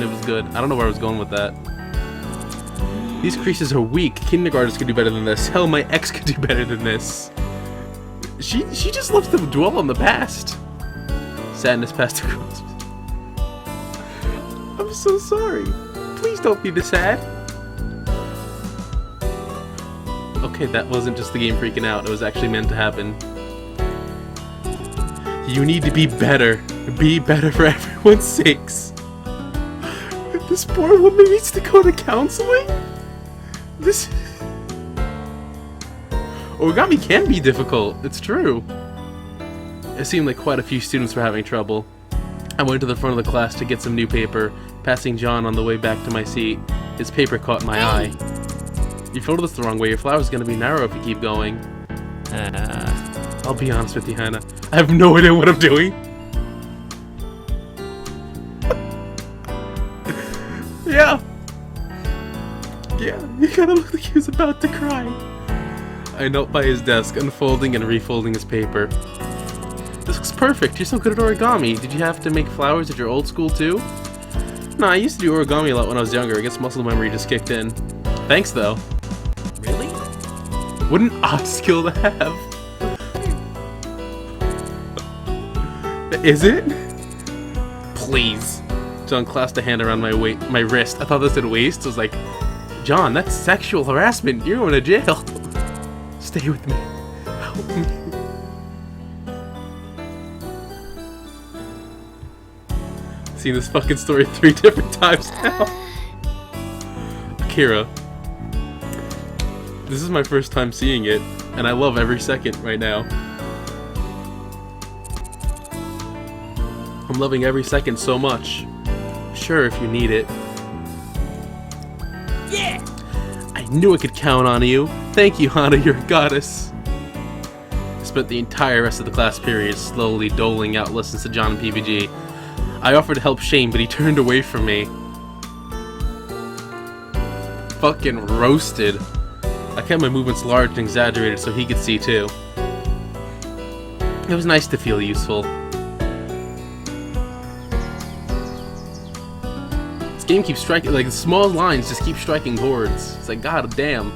and it was good. I don't know where I was going with that. These creases are weak. Kindergartners could do better than this. Hell, my ex could do better than this. She just loves to dwell on the past. Sadness past across. I'm so sorry. Please don't be this sad. Okay, that wasn't just the game freaking out. It was actually meant to happen. You need to be better. Be better for everyone's sakes. This poor woman needs to go to counseling? This... Origami can be difficult. It's true. It seemed like quite a few students were having trouble. I went to the front of the class to get some new paper, passing John on the way back to my seat. His paper caught my eye. You folded this the wrong way. Your flower's gonna be narrow if you keep going. I'll be honest with you, Hannah. I have no idea what I'm doing. Yeah, he kinda looked like he was about to cry. I knelt by his desk, unfolding and refolding his paper. This looks perfect. You're so good at origami. Did you have to make flowers at your old school too? Nah, I used to do origami a lot when I was younger. I guess muscle memory just kicked in. Thanks, though. Really? What an odd skill to have. Is it? Please. John clasped a hand around my wrist. I thought this said waist. I was like, John, that's sexual harassment. You're going to jail. Stay with me. Help me. Seen this fucking story 3 different times now. Akira. This is my first time seeing it, and I love every second right now. I'm loving every second so much. Sure, if you need it. Yeah! I knew I could count on you. Thank you, Hana, you're a goddess. I spent the entire rest of the class period slowly doling out lessons to John and PBG. I offered to help Shane, but he turned away from me. Fucking roasted. I kept my movements large and exaggerated so he could see too. It was nice to feel useful. This game keeps striking, like, small lines just keep striking chords. It's like, god damn.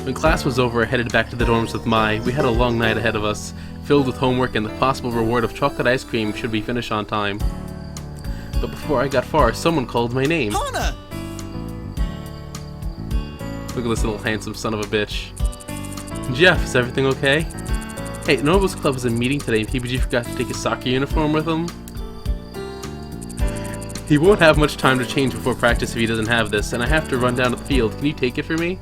When class was over, I headed back to the dorms with Mai. We had a long night ahead of us, filled with homework and the possible reward of chocolate ice cream should we finish on time. But before I got far, someone called my name. Hana! Look at this little handsome son of a bitch. Jeff, is everything okay? Hey, Nobles Club is in meeting today and PPG forgot to take his soccer uniform with him. He won't have much time to change before practice if he doesn't have this, and I have to run down to the field. Can you take it for me?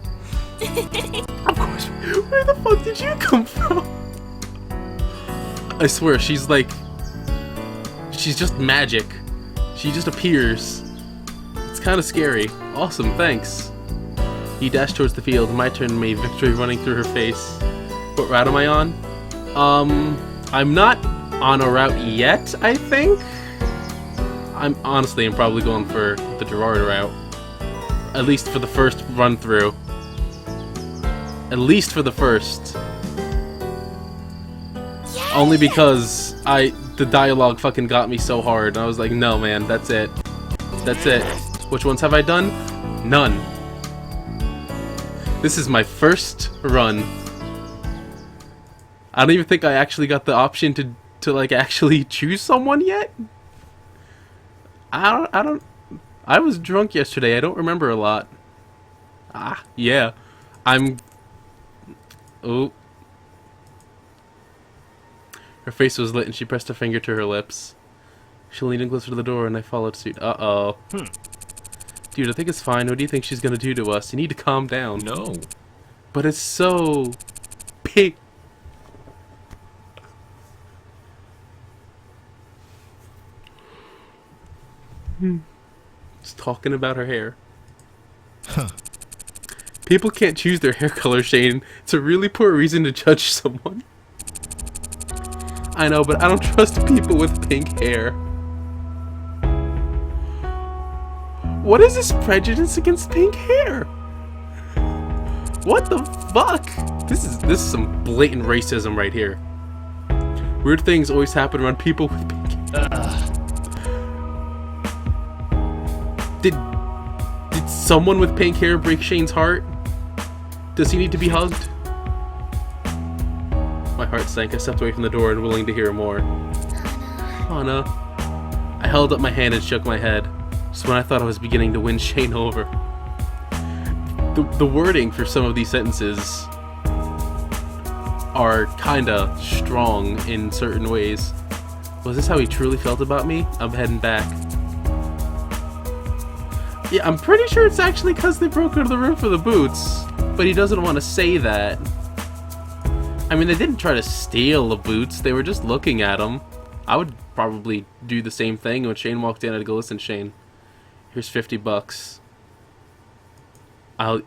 Of course. Where the fuck did you come from? I swear, she's like... she's just magic. She just appears. It's kind of scary. Awesome, thanks. He dashed towards the field. My turn made victory running through her face. What route am I on? I'm not on a route yet, I think? I'm probably going for the Gerard route. At least for the first run through. At least for the first. Yeah! Only because the dialogue fucking got me so hard. I was like, no man, that's it. That's it. Which ones have I done? None. This is my first run. I don't even think I actually got the option to like actually choose someone yet. I was drunk yesterday. I don't remember a lot. Ah, yeah. Oh. Her face was lit and she pressed a finger to her lips. She leaned in closer to the door and I followed suit. Uh-oh. Dude, I think it's fine. What do you think she's gonna do to us? You need to calm down. No. But it's so... big. Just talking about her hair. Huh. People can't choose their hair color, Shane. It's a really poor reason to judge someone. I know, but I don't trust people with pink hair. What is this prejudice against pink hair? What the fuck? This is some blatant racism right here. Weird things always happen around people with pink hair. Did someone with pink hair break Shane's heart? Does he need to be hugged? My heart sank. I stepped away from the door, unwilling to hear more. Hana. I held up my hand and shook my head. Just when I thought I was beginning to win Shane over. The wording for some of these sentences are kinda strong in certain ways. Was this how he truly felt about me? I'm heading back. Yeah, I'm pretty sure it's actually because they broke into the room for the boots. But he doesn't want to say that. I mean, they didn't try to steal the boots. They were just looking at them. I would probably do the same thing. When Shane walked in, I'd go, listen, Shane, here's $50.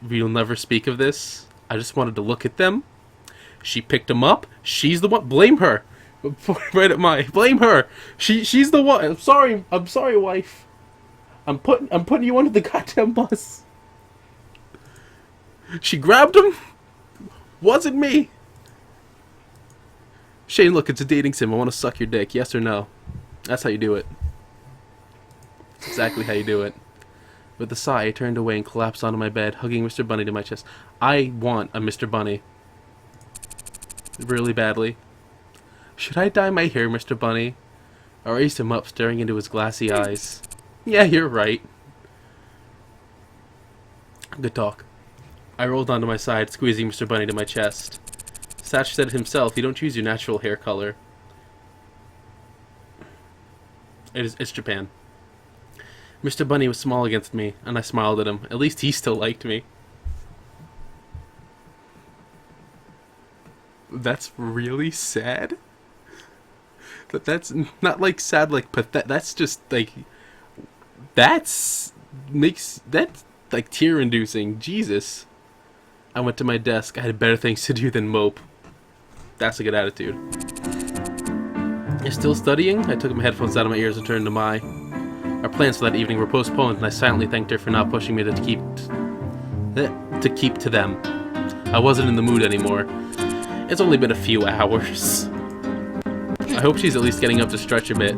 We'll never speak of this. I just wanted to look at them. She picked them up. She's the one. Blame her. Right at my. Blame her. She's the one. I'm sorry, wife. I'm putting you under the goddamn bus. She grabbed him. Wasn't me. Shane, look, it's a dating sim. I want to suck your dick. Yes or no? That's how you do it. That's exactly how you do it. With a sigh, I turned away and collapsed onto my bed, hugging Mr. Bunny to my chest. I want a Mr. Bunny. Really badly. Should I dye my hair, Mr. Bunny? I raised him up, staring into his glassy eyes. Yeah, you're right. Good talk. I rolled onto my side, squeezing Mr. Bunny to my chest. Satch said it himself, you don't choose your natural hair color. It's Japan. Mr. Bunny was small against me, and I smiled at him. At least he still liked me. That's really sad? That's not like sad like pathetic. That's just like... That's like tear-inducing. Jesus. I went to my desk. I had better things to do than mope. That's a good attitude. You're still studying? I took my headphones out of my ears and turned to Mai. Our plans for that evening were postponed, and I silently thanked her for not pushing me to keep to them. I wasn't in the mood anymore. It's only been a few hours. I hope she's at least getting up to stretch a bit.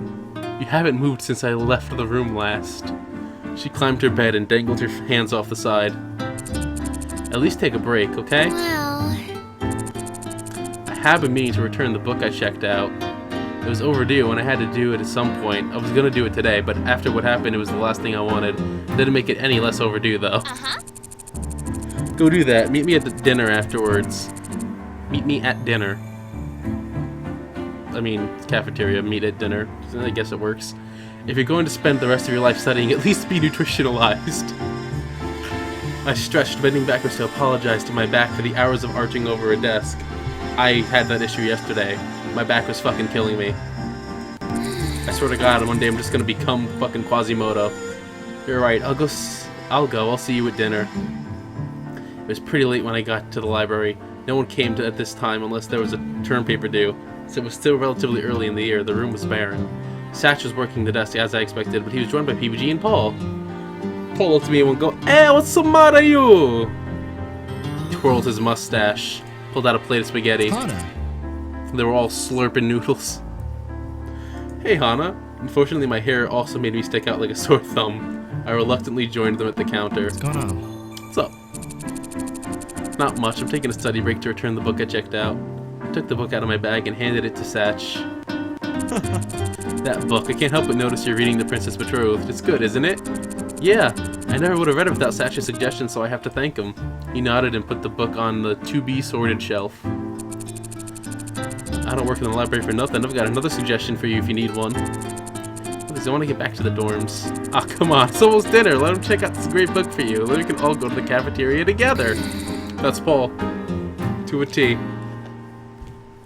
You haven't moved since I left the room last. She climbed her bed and dangled her hands off the side. At least take a break, okay? Well... I have been meaning to return the book I checked out. It was overdue and I had to do it at some point. I was gonna do it today, but after what happened, it was the last thing I wanted. It didn't make it any less overdue, though. Go do that. Meet me at the dinner afterwards. Meet me at dinner. I mean, cafeteria, meet at dinner. I guess it works. If you're going to spend the rest of your life studying, at least be nutritionalized. I stretched, bending backwards to apologize to my back for the hours of arching over a desk. I had that issue yesterday. My back was fucking killing me. I swear to God, one day I'm just gonna become fucking Quasimodo. You're right, I'll go. I'll see you at dinner. It was pretty late when I got to the library. No one came at this time unless there was a term paper due, so it was still relatively early in the year. The room was barren. Satch was working the desk as I expected, but he was joined by PBG and Paul. Paul looked at me and went, go, "Hey, what's the matter, you?" He twirled his mustache, pulled out a plate of spaghetti. Hana. They were all slurping noodles. Hey, Hana. Unfortunately, my hair also made me stick out like a sore thumb. I reluctantly joined them at the counter. What's going on? What's up? Not much. I'm taking a study break to return the book I checked out. I took the book out of my bag and handed it to Satch. That book. I can't help but notice you're reading The Princess Betrothed. It's good, isn't it? Yeah. I never would have read it without Satch's suggestion, so I have to thank him. He nodded and put the book on the to-be-sorted shelf. I don't work in the library for nothing. I've got another suggestion for you if you need one. I want to get back to the dorms. Ah, come on. It's almost dinner. Let him check out this great book for you. Then we can all go to the cafeteria together. That's Paul. To a T.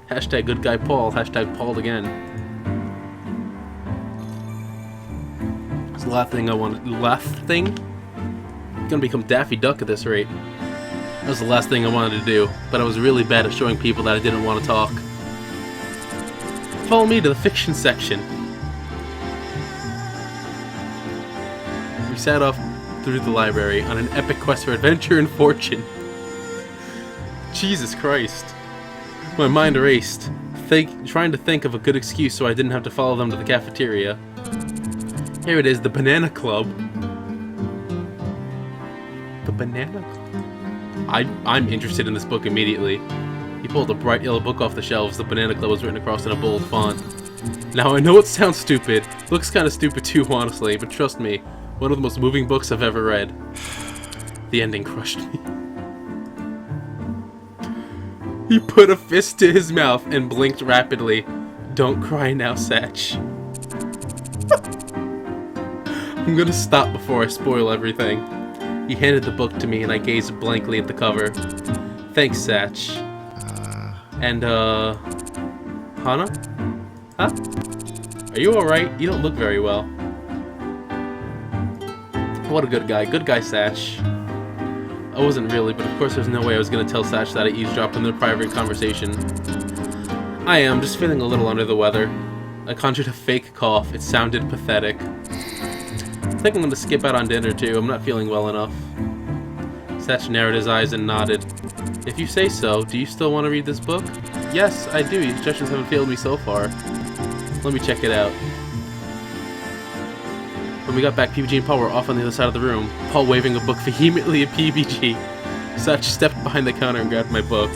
Hashtag good guy Paul. Hashtag Paul again. That's the last thing I wanted. Last thing? I'm gonna become Daffy Duck at this rate. That was the last thing I wanted to do, but I was really bad at showing people that I didn't want to talk. Follow me to the fiction section. We set off through the library on an epic quest for adventure and fortune. Jesus Christ. My mind erased, trying to think of a good excuse so I didn't have to follow them to the cafeteria. Here it is, the Banana Club. The banana. I'm interested in this book immediately. He pulled a bright yellow book off the shelves. The Banana Club was written across in a bold font. Now I know it sounds stupid. Looks kind of stupid too, honestly. But trust me, one of the most moving books I've ever read. The ending crushed me. He put a fist to his mouth and blinked rapidly. Don't cry now, Satch. I'm gonna stop before I spoil everything. He handed the book to me and I gazed blankly at the cover. Thanks, Satch. And, Hana? Huh? Are you alright? You don't look very well. What a good guy. Good guy, Satch. I wasn't really, but of course there's no way I was gonna tell Satch that I eavesdropped on their private conversation. I am just feeling a little under the weather. I conjured a fake cough. It sounded pathetic. I think I'm gonna skip out on dinner too. I'm not feeling well enough. Satch narrowed his eyes and nodded. If you say so, do you still want to read this book? Yes, I do. Your suggestions haven't failed me so far. Let me check it out. When we got back, PBG and Paul were off on the other side of the room, Paul waving a book vehemently at PBG. Satch stepped behind the counter and grabbed my book.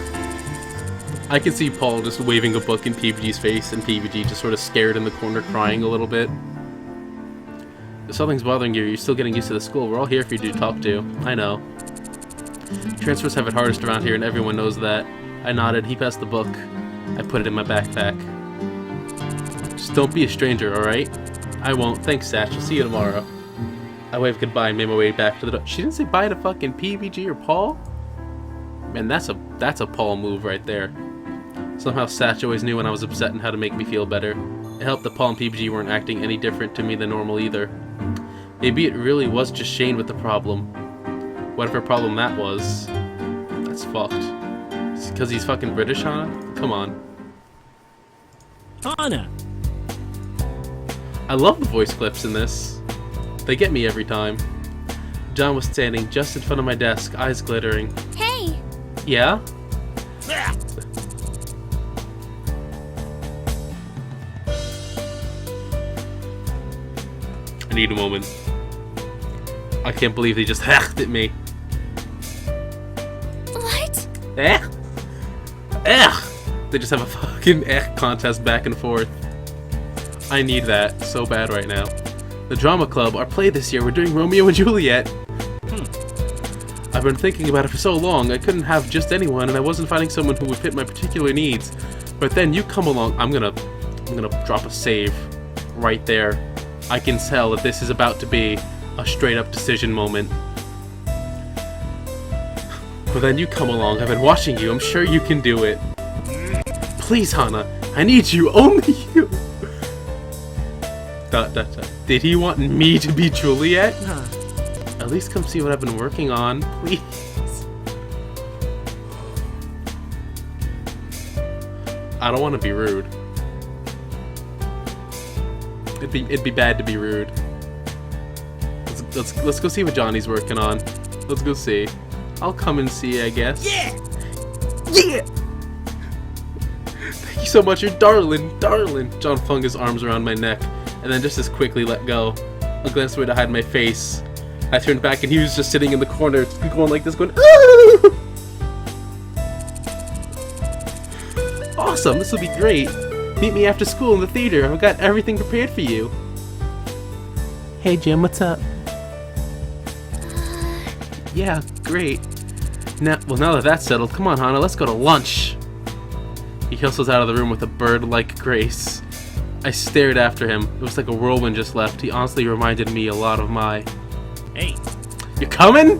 I could see Paul just waving a book in PBG's face and PBG just sort of scared in the corner crying a little bit. If something's bothering you, you're still getting used to the school. We're all here for you to talk to. I know. Transfers have it hardest around here and everyone knows that. I nodded. He passed the book. I put it in my backpack. Just don't be a stranger, alright? I won't. Thanks, Satch. I'll see you tomorrow. I waved goodbye and made my way back to the door. She didn't say bye to fucking PBG or Paul? Man, that's a Paul move right there. Somehow Satch always knew when I was upset and how to make me feel better. It helped that Paul and PBG weren't acting any different to me than normal either. Maybe it really was just Shane with the problem. Whatever problem that was, that's fucked. Because he's fucking British, Hana? Come on. Hana! I love the voice clips in this. They get me every time. John was standing just in front of my desk, eyes glittering. Hey! Yeah? I need a moment. I can't believe they just hacked at me. What? Eh? They just have a fucking contest back and forth. I need that so bad right now. The drama club, our play this year, we're doing Romeo and Juliet. I've been thinking about it for so long. I couldn't have just anyone, and I wasn't finding someone who would fit my particular needs. But then you come along. I'm gonna drop a save right there. I can tell that this is about to be a straight up decision moment. But then you come along. I've been watching you. I'm sure you can do it. Please, Hana. I need you. Only you. Did he want me to be Juliet? At least come see what I've been working on, please. I don't want to be rude. It'd be bad to be rude. Let's go see what Johnny's working on. Let's go see. I'll come and see, I guess. Yeah! Yeah! Thank you so much, you're darling. John flung his arms around my neck, and then just as quickly let go. I glanced away to hide my face. I turned back and he was just sitting in the corner, going like this, going, "Ooh!" Awesome, this will be great. Meet me after school in the theater. I've got everything prepared for you. Hey Jim, what's up? Yeah, great. Now that that's settled, come on, Hana, let's go to lunch. He hustles out of the room with a bird-like grace. I stared after him. It was like a whirlwind just left. He honestly reminded me a lot of my... Hey! You coming?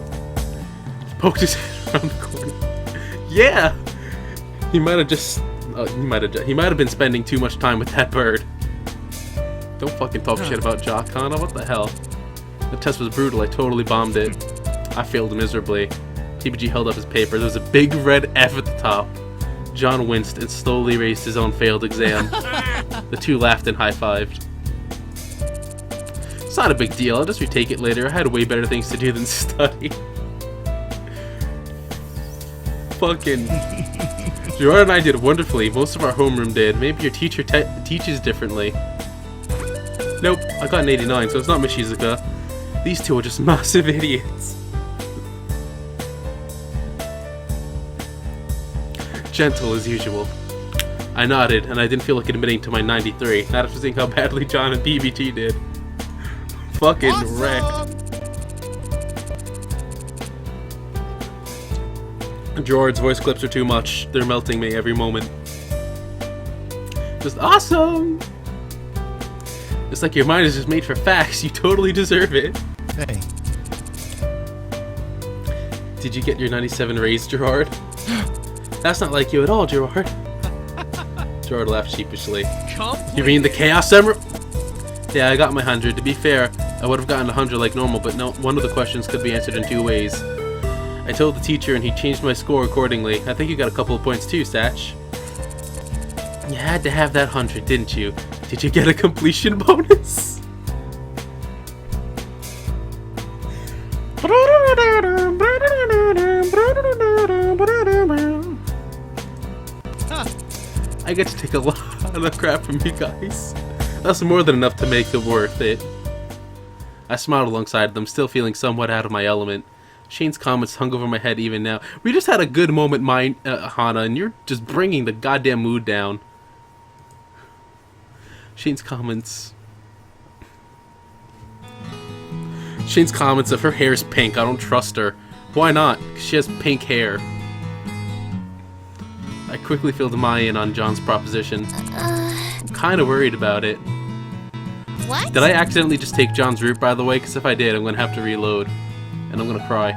He poked his head around the corner. Yeah! He might have been spending too much time with that bird. Don't fucking talk shit about Jock, Hana. What the hell? The test was brutal. I totally bombed it. I failed miserably. PBG held up his paper. There was a big red F at the top. John winced and slowly raised his own failed exam. The two laughed and high-fived. It's not a big deal. I'll just retake it later. I had way better things to do than study. Fucking... Gerard and I did wonderfully. Most of our homeroom did. Maybe your teacher teaches differently. Nope. I got an 89, so it's not Miss Shizuka. These two are just massive idiots. gentle as usual. I nodded, and I didn't feel like admitting to my 93, not after seeing how badly John and BBT did. Fucking wrecked. George's voice clips are too much. They're melting me every moment. Just awesome! It's like your mind is just made for facts. You totally deserve it. Hey. Did you get your 97 raise, Gerard? That's not like you at all, Gerard. Gerard laughed sheepishly. You mean the Chaos Emerald? Yeah, I got my 100. To be fair, I would have gotten 100 like normal, but no, one of the questions could be answered in 2 ways. I told the teacher and he changed my score accordingly. I think you got a couple of points too, Satch. You had to have that 100, didn't you? Did you get a completion bonus? I get to take a lot of crap from you guys. That's more than enough to make it worth it. I smiled alongside them, still feeling somewhat out of my element. Shane's comments hung over my head even now. We just had a good moment, Hana, and you're just bringing the goddamn mood down. Shane's comments of her hair is pink. I don't trust her. Why not? 'Cause she has pink hair. I quickly filled my in on John's proposition. I'm kind of worried about it. What? Did I accidentally just take John's route, by the way? Because if I did, I'm going to have to reload. And I'm going to cry.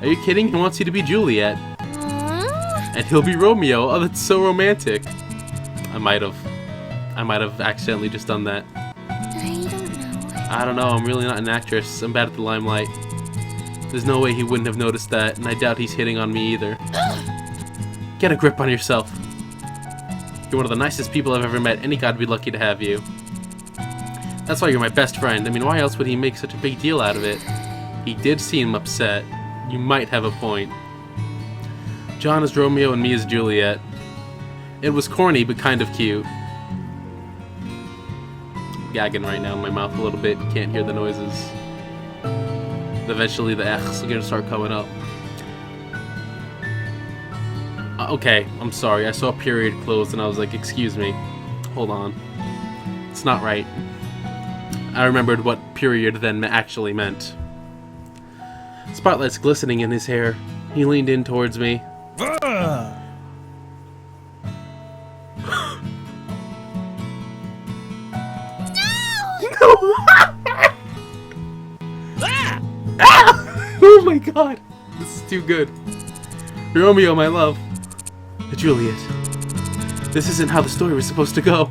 Are you kidding? He wants you to be Juliet. And he'll be Romeo. Oh, that's so romantic. I might have accidentally just done that. I don't know. I'm really not an actress. I'm bad at the limelight. There's no way he wouldn't have noticed that, and I doubt he's hitting on me either. Get a grip on yourself. You're one of the nicest people I've ever met. Any god would be lucky to have you. That's why you're my best friend. I mean, why else would he make such a big deal out of it? He did seem upset. You might have a point. John is Romeo and me is Juliet. It was corny, but kind of cute. Gagging right now in my mouth a little bit. Can't hear the noises. Eventually the X's are gonna start coming up. Okay, I'm sorry. I saw a period closed and I was like, excuse me. Hold on. It's not right. I remembered what period then actually meant. Spotlights glistening in his hair. He leaned in towards me. Oh my god! This is too good. Romeo, my love. Juliet. This isn't how the story was supposed to go.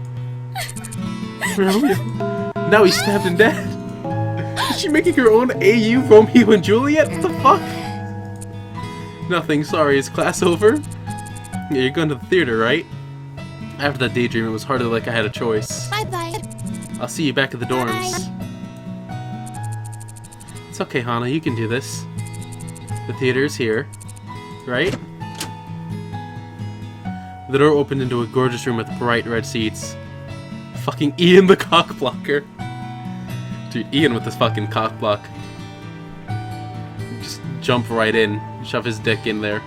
Romeo. Now he's stabbed and dead. Is she making her own AU Romeo and Juliet? What the fuck? Nothing, sorry. Is class over? Yeah, you're going to the theater, right? After that daydream, it was hardly like I had a choice. Bye-bye. I'll see you back at the dorms. It's okay, Hana. You can do this. The theater's here. Right? The door opened into a gorgeous room with bright red seats. Fucking Ian the cockblocker. Dude, Ian with this fucking cockblock. Just jump right in. Shove his dick in there.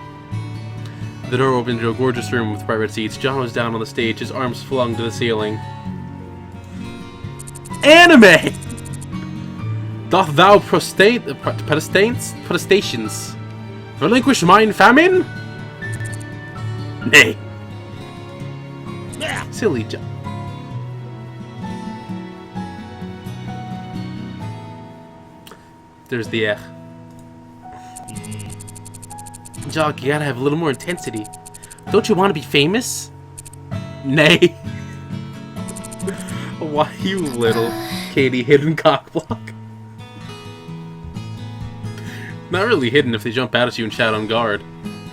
The door opened into a gorgeous room with bright red seats. John was down on the stage, his arms flung to the ceiling. Anime! Doth thou protestations relinquish mine famine? Nay. Silly John. There's the Jock, you gotta have a little more intensity. Don't you want to be famous? Nay. Why, you little Katie hidden cockblock? Not really hidden if they jump out at you and shout on guard.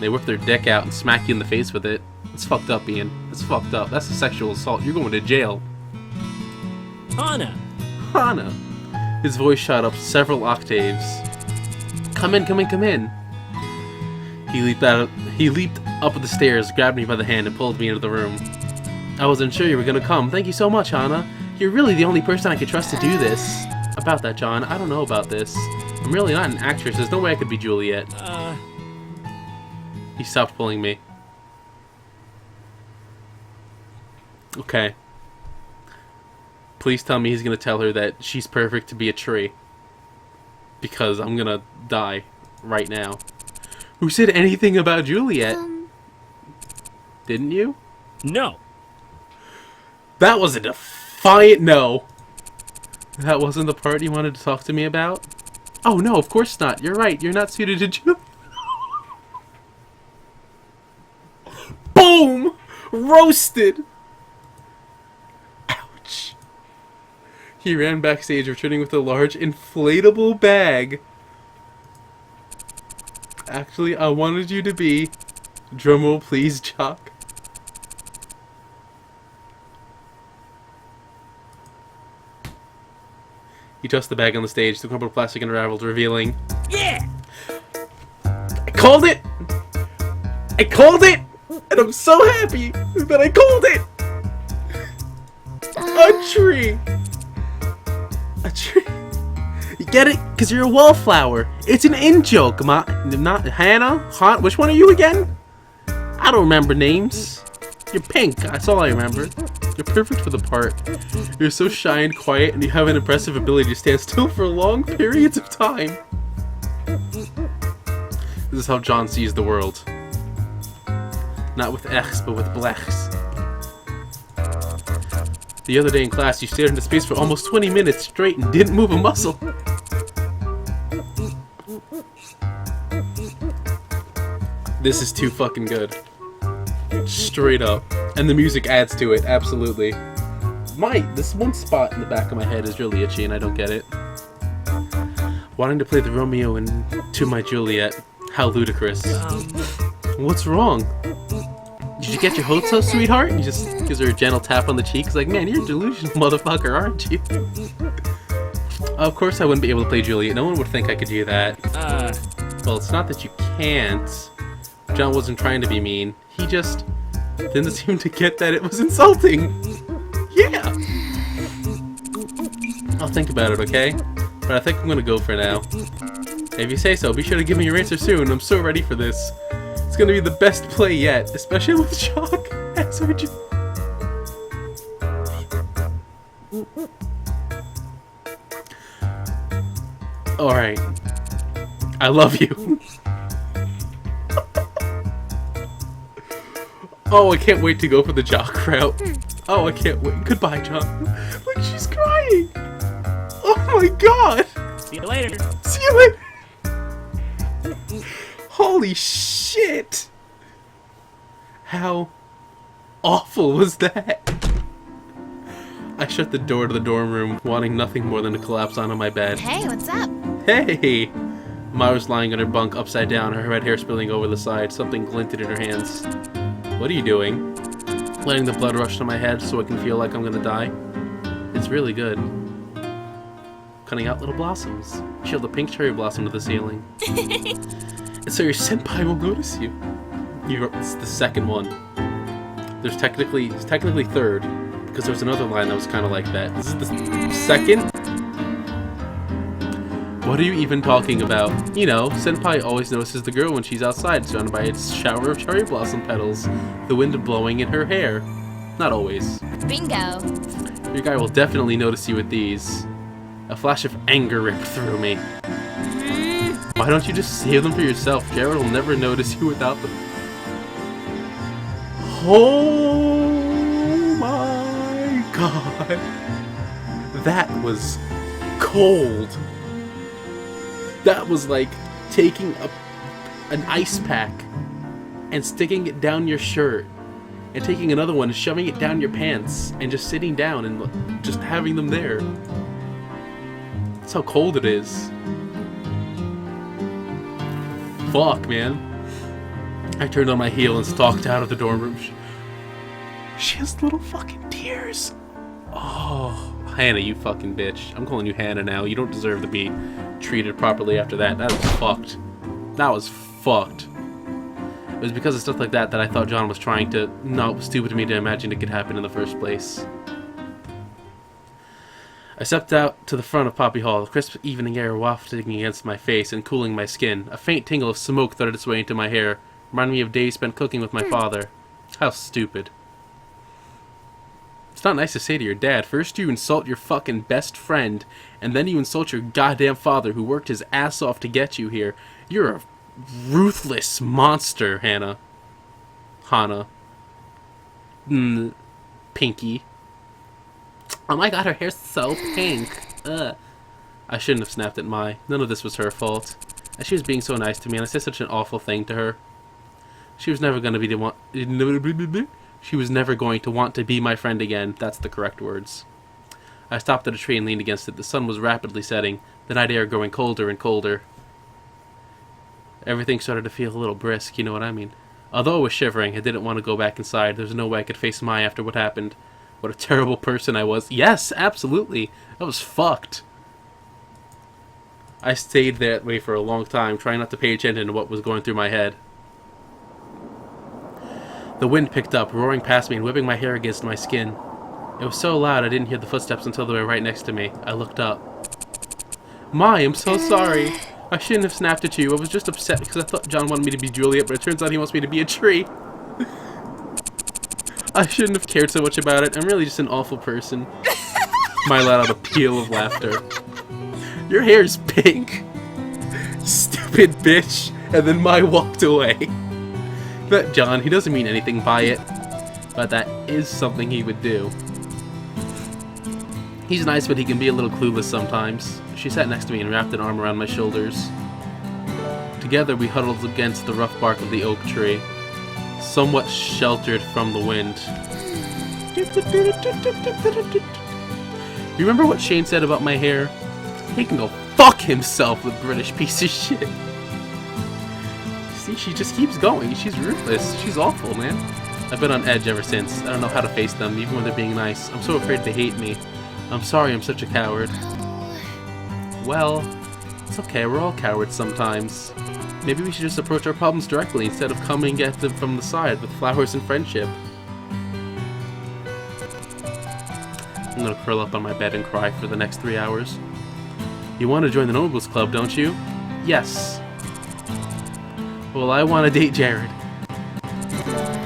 They whip their dick out and smack you in the face with it. It's fucked up, Ian. It's fucked up. That's a sexual assault. You're going to jail. Hana! Hana! His voice shot up several octaves. Come in, come in, come in. He leaped up the stairs, grabbed me by the hand, and pulled me into the room. I wasn't sure you were gonna come. Thank you so much, Hana. You're really the only person I could trust to do this. About that, John, I don't know about this. I'm really not an actress. There's no way I could be Juliet. He stopped pulling me. Okay. Please tell me he's gonna tell her that she's perfect to be a tree. Because I'm gonna die right now. Who said anything about Juliet? Didn't you? No. That was a defiant no. That wasn't the part you wanted to talk to me about? Oh no, of course not. You're right. You're not suited to Juliet. Boom! Roasted! Ouch. He ran backstage, returning with a large inflatable bag. Actually, I wanted you to be... Drumroll please, Jock. He tossed the bag on the stage. The crumpled plastic unraveled, revealing... Yeah! I called it! I called it! And I'm so happy that I called it! A tree! A tree. You get it? Because you're a wallflower. It's an in-joke, not Hannah? Which one are you again? I don't remember names. You're pink. That's all I remember. You're perfect for the part. You're so shy and quiet, and you have an impressive ability to stand still for long periods of time. This is how John sees the world. Not with X, but with blechs. The other day in class, you stared into space for almost 20 minutes straight and didn't move a muscle. This is too fucking good. Straight up. And the music adds to it, absolutely. This one spot in the back of my head is really itchy and I don't get it. Wanting to play the Romeo into my Juliet. How ludicrous. What's wrong? Did you get your hopes up, sweetheart? He just gives her a gentle tap on the cheek. He's like, man, you're a delusional motherfucker, aren't you? Of course I wouldn't be able to play Juliet. No one would think I could do that. Well, it's not that you can't. John wasn't trying to be mean. He just didn't seem to get that it was insulting. Yeah! I'll think about it, okay? But I think I'm gonna go for now. If you say so, be sure to give me your answer soon. I'm so ready for this. It's gonna be the best play yet, especially with Shock as our Alright. I love you. Oh, I can't wait to go for the Jock route. Oh, I can't wait. Goodbye, John. Look, she's crying. Oh my god. See you later. See you later. Holy shit. How awful was that? I shut the door to the dorm room, wanting nothing more than to collapse onto my bed. Hey, what's up? Hey! Ma was lying on her bunk, upside down, her red hair spilling over the side. Something glinted in her hands. What are you doing? Letting the blood rush to my head so I can feel like I'm gonna die? It's really good. Cutting out little blossoms. Shield a pink cherry blossom to the ceiling. And so your senpai will notice you. It's the second one. It's technically third, because there was another line that was kind of like that. This is the second? What are you even talking about? You know, senpai always notices the girl when she's outside, surrounded by its shower of cherry blossom petals, the wind blowing in her hair. Not always. Bingo. Your guy will definitely notice you with these. A flash of anger ripped through me. Why don't you just save them for yourself? Jared will never notice you without them. Oh my god. That was cold. That was like taking an ice pack and sticking it down your shirt and taking another one and shoving it down your pants and just sitting down and just having them there. That's how cold it is. Fuck, man. I turned on my heel and stalked out of the dorm room. She has little fucking tears. Oh, Hannah, you fucking bitch. I'm calling you Hannah now. You don't deserve to be treated properly after that. That was fucked. That was fucked. It was because of stuff like that that I thought John was trying to... No, it was stupid of me to imagine it could happen in the first place. I stepped out to the front of Poppy Hall, the crisp evening air wafting against my face and cooling my skin. A faint tingle of smoke threaded its way into my hair, reminding me of days spent cooking with my father. How stupid. It's not nice to say to your dad. First you insult your fucking best friend, and then you insult your goddamn father who worked his ass off to get you here. You're a ruthless monster, Hana. Pinky. Oh my god, her hair's so pink. Ugh. I shouldn't have snapped at Mai. None of this was her fault. And she was being so nice to me, and I said such an awful thing to her. She was never going to be the one... She was never going to want to be my friend again. That's the correct words. I stopped at a tree and leaned against it. The sun was rapidly setting, the night air growing colder and colder. Everything started to feel a little brisk, you know what I mean. Although I was shivering, I didn't want to go back inside. There was no way I could face Mai after what happened. What a terrible person I was. Yes, absolutely. I was fucked. I stayed that way for a long time, trying not to pay attention to what was going through my head. The wind picked up, roaring past me and whipping my hair against my skin. It was so loud I didn't hear the footsteps until they were right next to me. I looked up. Mai, I'm so sorry. I shouldn't have snapped at you. I was just upset because I thought John wanted me to be Juliet, but it turns out he wants me to be a tree. I shouldn't have cared so much about it. I'm really just an awful person. Mai let out a peal of laughter. Your hair's pink. Stupid bitch. And then Mai walked away. But John, he doesn't mean anything by it. But that is something he would do. He's nice, but he can be a little clueless sometimes. She sat next to me and wrapped an arm around my shoulders. Together we huddled against the rough bark of the oak tree, somewhat sheltered from the wind. You remember what Shane said about my hair? He can go fuck himself, the British piece of shit. See, she just keeps going. She's ruthless. She's awful, man. I've been on edge ever since. I don't know how to face them, even when they're being nice. I'm so afraid they hate me. I'm sorry I'm such a coward. Well, it's okay. We're all cowards sometimes. Maybe we should just approach our problems directly instead of coming at them from the side with flowers and friendship. I'm gonna curl up on my bed and cry for the next 3 hours. You want to join the Nobles Club, don't you? Yes. Well, I want to date Jared.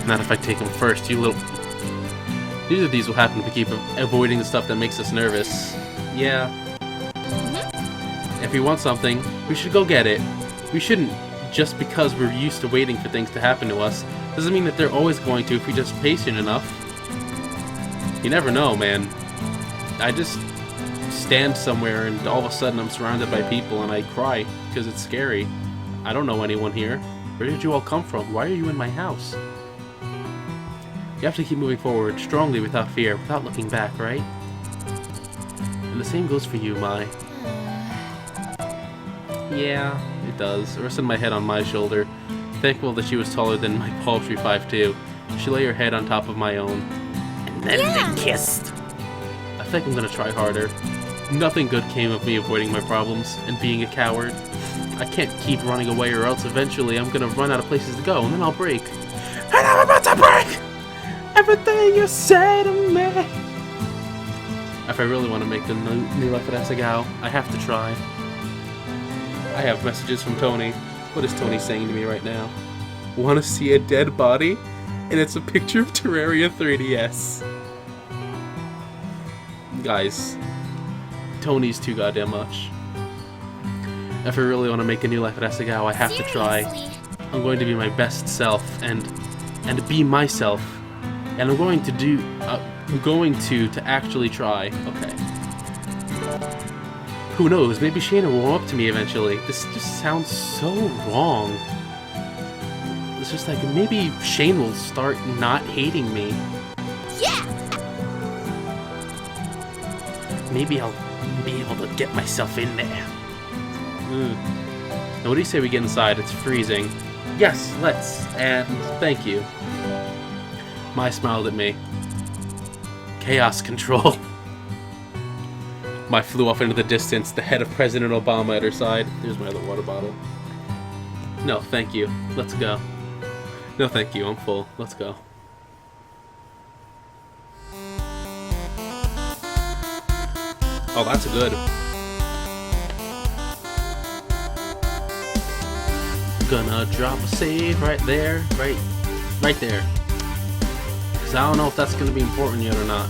Not if I take him first, you little... Neither of these will happen if we keep avoiding the stuff that makes us nervous. Yeah. If we want something, we should go get it. We shouldn't, just because we're used to waiting for things to happen to us, doesn't mean that they're always going to if we're just patient enough. You never know, man. I just stand somewhere and all of a sudden I'm surrounded by people and I cry because it's scary. I don't know anyone here. Where did you all come from? Why are you in my house? You have to keep moving forward, strongly without fear, without looking back, right? And the same goes for you, Mai. Yeah, it does. I rested my head on my shoulder, thankful that she was taller than my paltry 5'2". She lay her head on top of my own. And then they kissed! I think I'm gonna try harder. Nothing good came of me avoiding my problems and being a coward. I can't keep running away or else eventually I'm gonna run out of places to go and then I'll break. And I'm about to break! Everything you say to me! If I really want to make the new life at Asagao, I have to try. I have messages from Tony. What is Tony saying to me right now? Want to see a dead body? And it's a picture of Terraria 3DS. Guys, Tony's too goddamn much. If I really want to make a new life at Asagao, I have to try. I'm going to be my best self and be myself. And I'm going to actually try. Okay. Who knows? Maybe Shane will warm up to me eventually. This just sounds so wrong. It's just like maybe Shane will start not hating me. Yeah. Maybe I'll be able to get myself in there. Now what do you say we get inside? It's freezing. Yes, let's. And thank you. Mai smiled at me. Chaos control. Mai flew off into the distance, the head of President Obama at her side. Here's my other water bottle. No, thank you. Let's go. No, thank you. I'm full. Let's go. Oh, that's good. Gonna drop a save right there. Right there. Because I don't know if that's going to be important yet or not.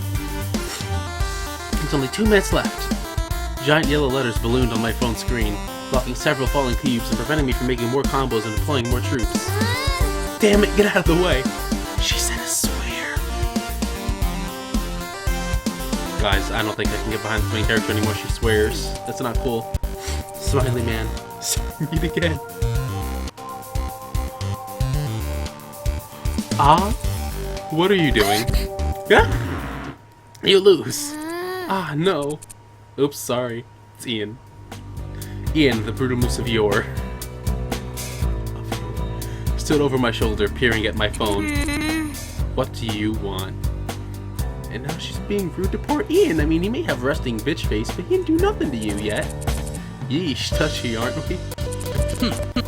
There's only 2 minutes left. Giant yellow letters ballooned on my phone screen, blocking several falling cubes and preventing me from making more combos and deploying more troops. Damn it, get out of the way! She said a swear. Guys, I don't think I can get behind this main character anymore. She swears. That's not cool. Smiley man. Meet again. Ah? What are you doing? Yeah? You lose. Ah, no. Oops, sorry. It's Ian. Ian, the brutal moose of yore. Stood over my shoulder, peering at my phone. What do you want? And now she's being rude to poor Ian. I mean, he may have resting bitch face, but he didn't do nothing to you yet. Yeesh, touchy, aren't we?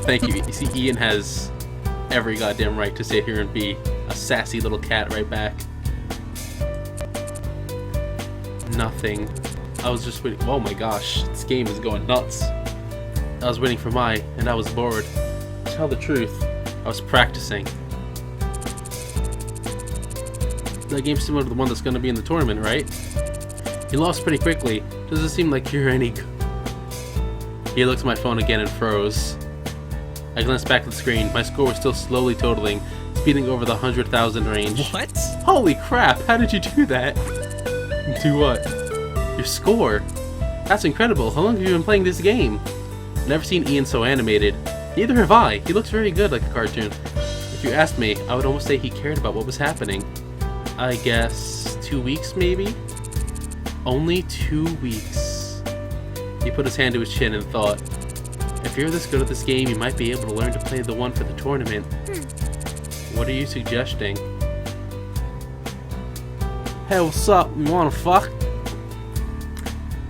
Thank you. You see, Ian has every goddamn right to sit here and be a sassy little cat right back. Nothing. I was just waiting. Oh my gosh, this game is going nuts. I was waiting for Mai, and I was bored. To tell the truth, I was practicing. That game's similar to the one that's going to be in the tournament, right? You lost pretty quickly. Doesn't seem like you're any good. He looked at my phone again and froze. I glanced back at the screen. My score was still slowly totaling, speeding over the 100,000 range. What? Holy crap, how did you do that? Do what? Your score? That's incredible. How long have you been playing this game? Never seen Ian so animated. Neither have I. He looks very good like a cartoon. If you asked me, I would almost say he cared about what was happening. I guess 2 weeks maybe? Only 2 weeks. He put his hand to his chin and thought, if you're this good at this game, you might be able to learn to play the one for the tournament. What are you suggesting? Hey, what's up? You wanna fuck?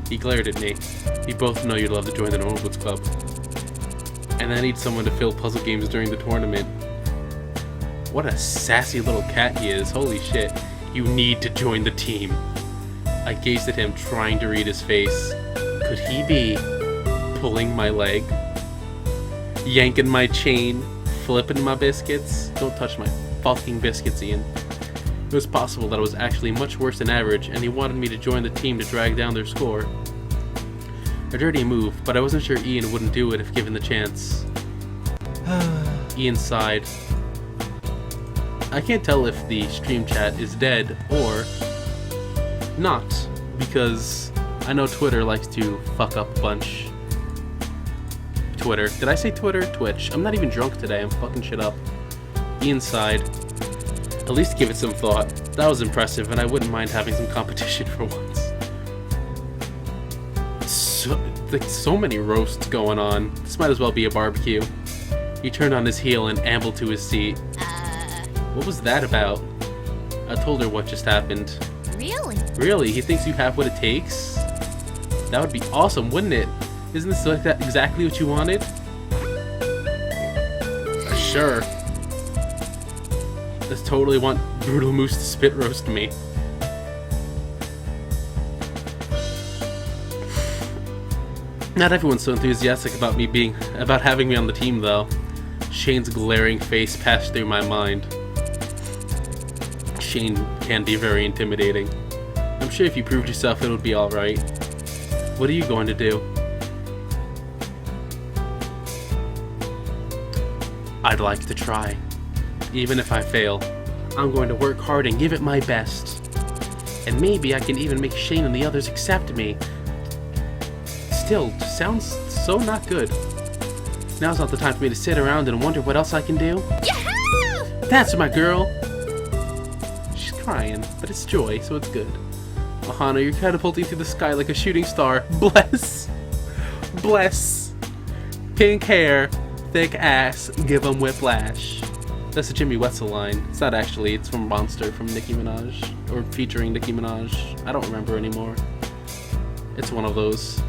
He glared at me. We both know you'd love to join the Normal Boots Club. And I need someone to fill puzzle games during the tournament. What a sassy little cat he is. Holy shit. You need to join the team. I gazed at him, trying to read his face. Could he be pulling my leg? Yanking my chain? Flipping my biscuits? Don't touch my fucking biscuits, Ian. It was possible that I was actually much worse than average, and he wanted me to join the team to drag down their score. A dirty move, but I wasn't sure Ian wouldn't do it if given the chance. Ian sighed. I can't tell if the stream chat is dead or not, because I know Twitter likes to fuck up a bunch. Twitter. Did I say Twitter? Twitch. I'm not even drunk today. I'm fucking shit up. Ian sighed. At least give it some thought. That was impressive, and I wouldn't mind having some competition for once. So many roasts going on. This might as well be a barbecue. He turned on his heel and ambled to his seat. What was that about? I told her what just happened. Really? Really? He thinks you have what it takes? That would be awesome, wouldn't it? Isn't this like that exactly what you wanted? Sure. Just totally want Brutal Moose to spit roast me. Not everyone's so enthusiastic about having me on the team, though. Shane's glaring face passed through my mind. Shane can be very intimidating. I'm sure if you proved yourself, it would be alright. What are you going to do? I'd like to try. Even if I fail, I'm going to work hard and give it my best. And maybe I can even make Shane and the others accept me. Still, sounds so not good. Now's not the time for me to sit around and wonder what else I can do. Yahoo! That's my girl! She's crying, but it's joy, so it's good. Ohana, you're catapulting through the sky like a shooting star. Bless! Bless! Pink hair, thick ass, give 'em whiplash. That's a Jimmy Wetzel line. It's not actually, it's from Monster from Nicki Minaj. Or featuring Nicki Minaj. I don't remember anymore. It's one of those.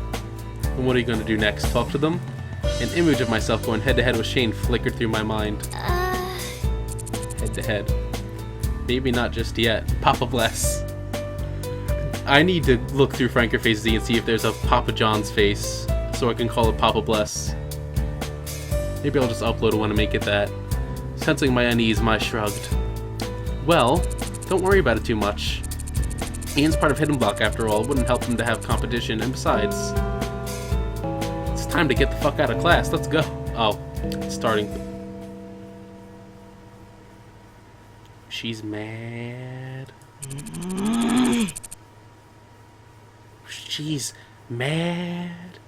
And what are you going to do next? Talk to them? An image of myself going head to head with Shane flickered through my mind. Head to head. Maybe not just yet. Papa bless. I need to look through Frankerface Z and see if there's a Papa John's face, so I can call it Papa bless. Maybe I'll just upload one and make it that. Sensing my unease, Mai shrugged. Well, don't worry about it too much. Ian's part of Hidden Block, after all. It wouldn't help him to have competition, and besides, it's time to get the fuck out of class. Let's go. Oh, it's starting. She's mad. She's mad.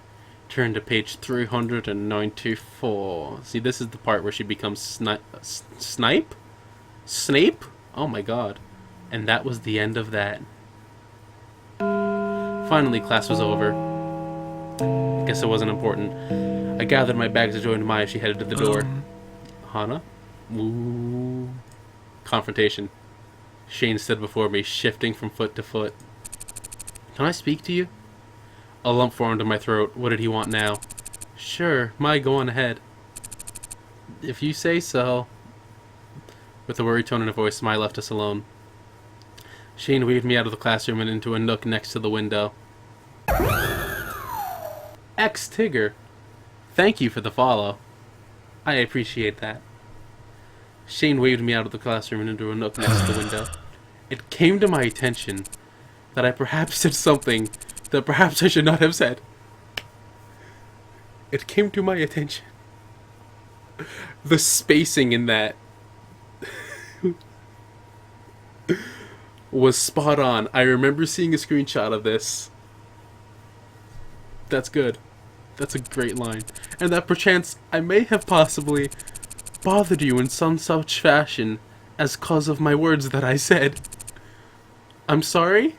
Turn to page 394. See, this is the part where she becomes Snape? Oh my god. And that was the end of that. Finally, class was over. I guess it wasn't important. I gathered my bags and joined Maya as she headed to the door. Hana? Ooh. Confrontation. Shane stood before me, shifting from foot to foot. Can I speak to you? A lump formed in my throat. What did he want now? Sure, Maya, go on ahead. If you say so. With a worried tone in her voice, Maya left us alone. Shane waved me out of the classroom and into a nook next to the window. Tigger. Thank you for the follow. I appreciate that. Shane waved me out of the classroom and into a nook next to the window. It came to my attention that I perhaps said something that perhaps I should not have said. It came to my attention. The spacing in that was spot on. I remember seeing a screenshot of this. That's good. That's a great line. And that perchance I may have possibly bothered you in some such fashion as cause of my words that I said. I'm sorry?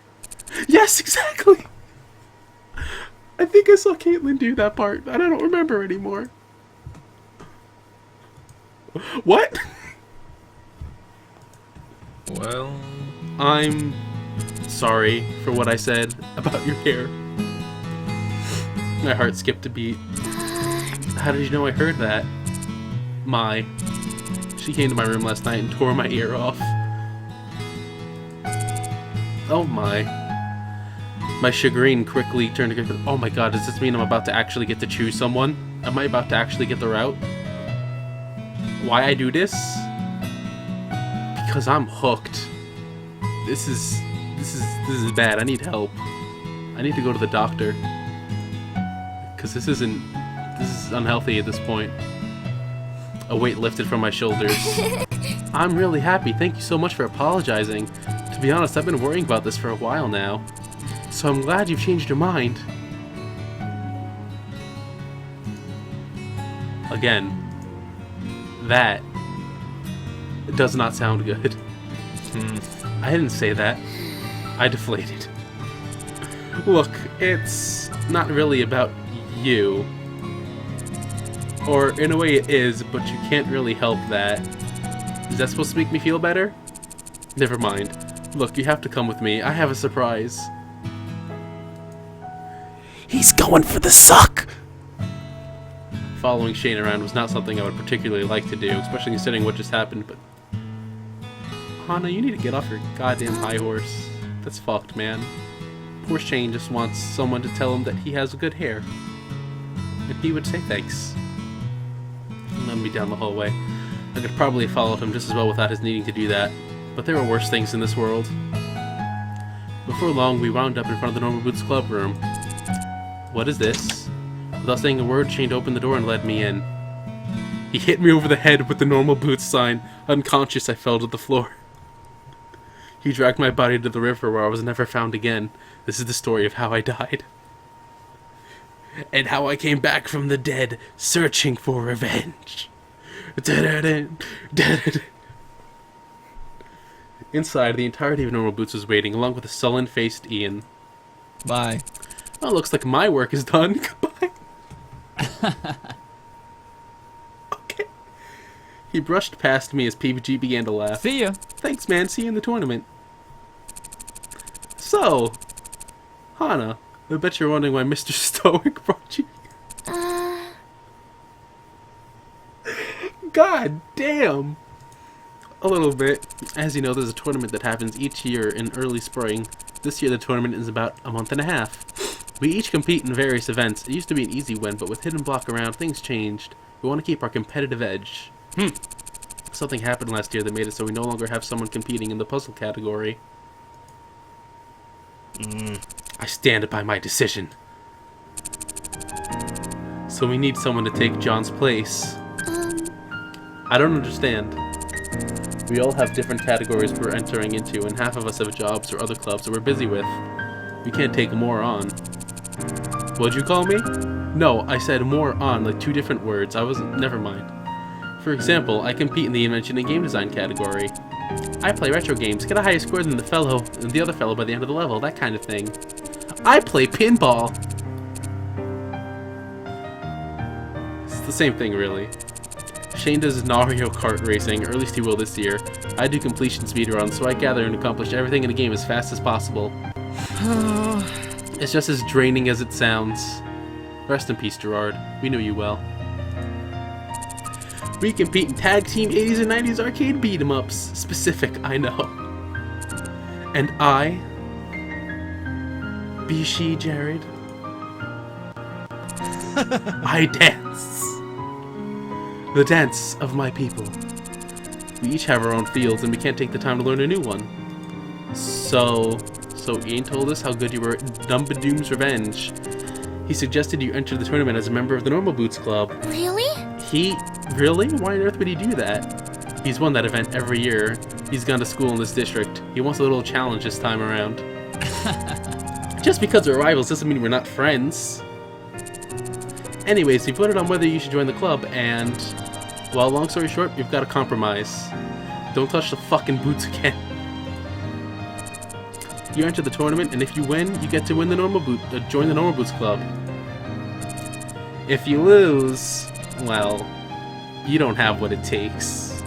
Yes, exactly! I think I saw Caitlin do that part. I don't remember anymore. What? Well... I'm sorry for what I said about your hair. My heart skipped a beat. How did you know I heard that? She came to my room last night and tore my ear off. Oh my. My chagrin quickly turned to... Oh my god, does this mean I'm about to actually get to choose someone? Am I about to actually get the route? Why I do this? Because I'm hooked. This is bad. I need help. I need to go to the doctor. Because this is unhealthy at this point. A weight lifted from my shoulders. I'm really happy. Thank you so much for apologizing. To be honest, I've been worrying about this for a while now. So I'm glad you've changed your mind. Again, that does not sound good. I didn't say that. I deflated. Look, it's not really about you. Or, in a way it is, but you can't really help that. Is that supposed to make me feel better? Never mind. Look, you have to come with me. I have a surprise. He's going for the suck! Following Shane around was not something I would particularly like to do, especially considering what just happened, but... Hana, you need to get off your goddamn high horse. That's fucked, man. Poor Shane just wants someone to tell him that he has good hair. And he would say thanks. He led me down the hallway. I could probably have followed him just as well without his needing to do that, but there were worse things in this world. Before long, we wound up in front of the Normal Boots Club room. What is this? Without saying a word, Shane opened the door and led me in. He hit me over the head with the Normal Boots sign. Unconscious, I fell to the floor. He dragged my body to the river where I was never found again. This is the story of how I died. And how I came back from the dead, searching for revenge. Inside, the entirety of Normal Boots was waiting, along with a sullen-faced Ian. Bye. Well, looks like my work is done. Goodbye. Okay. He brushed past me as PBG began to laugh. See ya. Thanks, man. See you in the tournament. So, Hana, I bet you're wondering why Mr. Stoic brought you here. God damn. A little bit. As you know, there's a tournament that happens each year in early spring. This year the tournament is about a month and a half. We each compete in various events. It used to be an easy win, but with Hidden Block around, things changed. We want to keep our competitive edge. Something happened last year that made it so we no longer have someone competing in the puzzle category. I stand by my decision. So we need someone to take John's place. I don't understand. We all have different categories we're entering into, and half of us have jobs or other clubs that we're busy with. We can't take more on. What'd you call me? No, I said more on, like 2 different words. Never mind. For example, I compete in the invention and game design category. I play retro games, get a higher score than the other fellow by the end of the level, that kind of thing. I play pinball! It's the same thing, really. Shane does Mario Kart racing, or at least he will this year. I do completion speedruns, so I gather and accomplish everything in the game as fast as possible. It's just as draining as it sounds. Rest in peace, Gerard. We knew you well. We compete in tag team 80s and 90s arcade beat-em-ups. Specific, I know. And I... Be she, Jared. I dance. The dance of my people. We each have our own fields, and we can't take the time to learn a new one. So Ian told us how good you were at Dumbadoom's Revenge. He suggested you enter the tournament as a member of the Normal Boots Club. Really? Really? Why on earth would he do that? He's won that event every year. He's gone to school in this district. He wants a little challenge this time around. Just because we're rivals doesn't mean we're not friends. Anyways, we voted on whether you should join the club, and... well, long story short, we've got a compromise. Don't touch the fucking boots again. You enter the tournament, and if you win, you get to win the join the Normal Boots Club. If you lose, well, you don't have what it takes.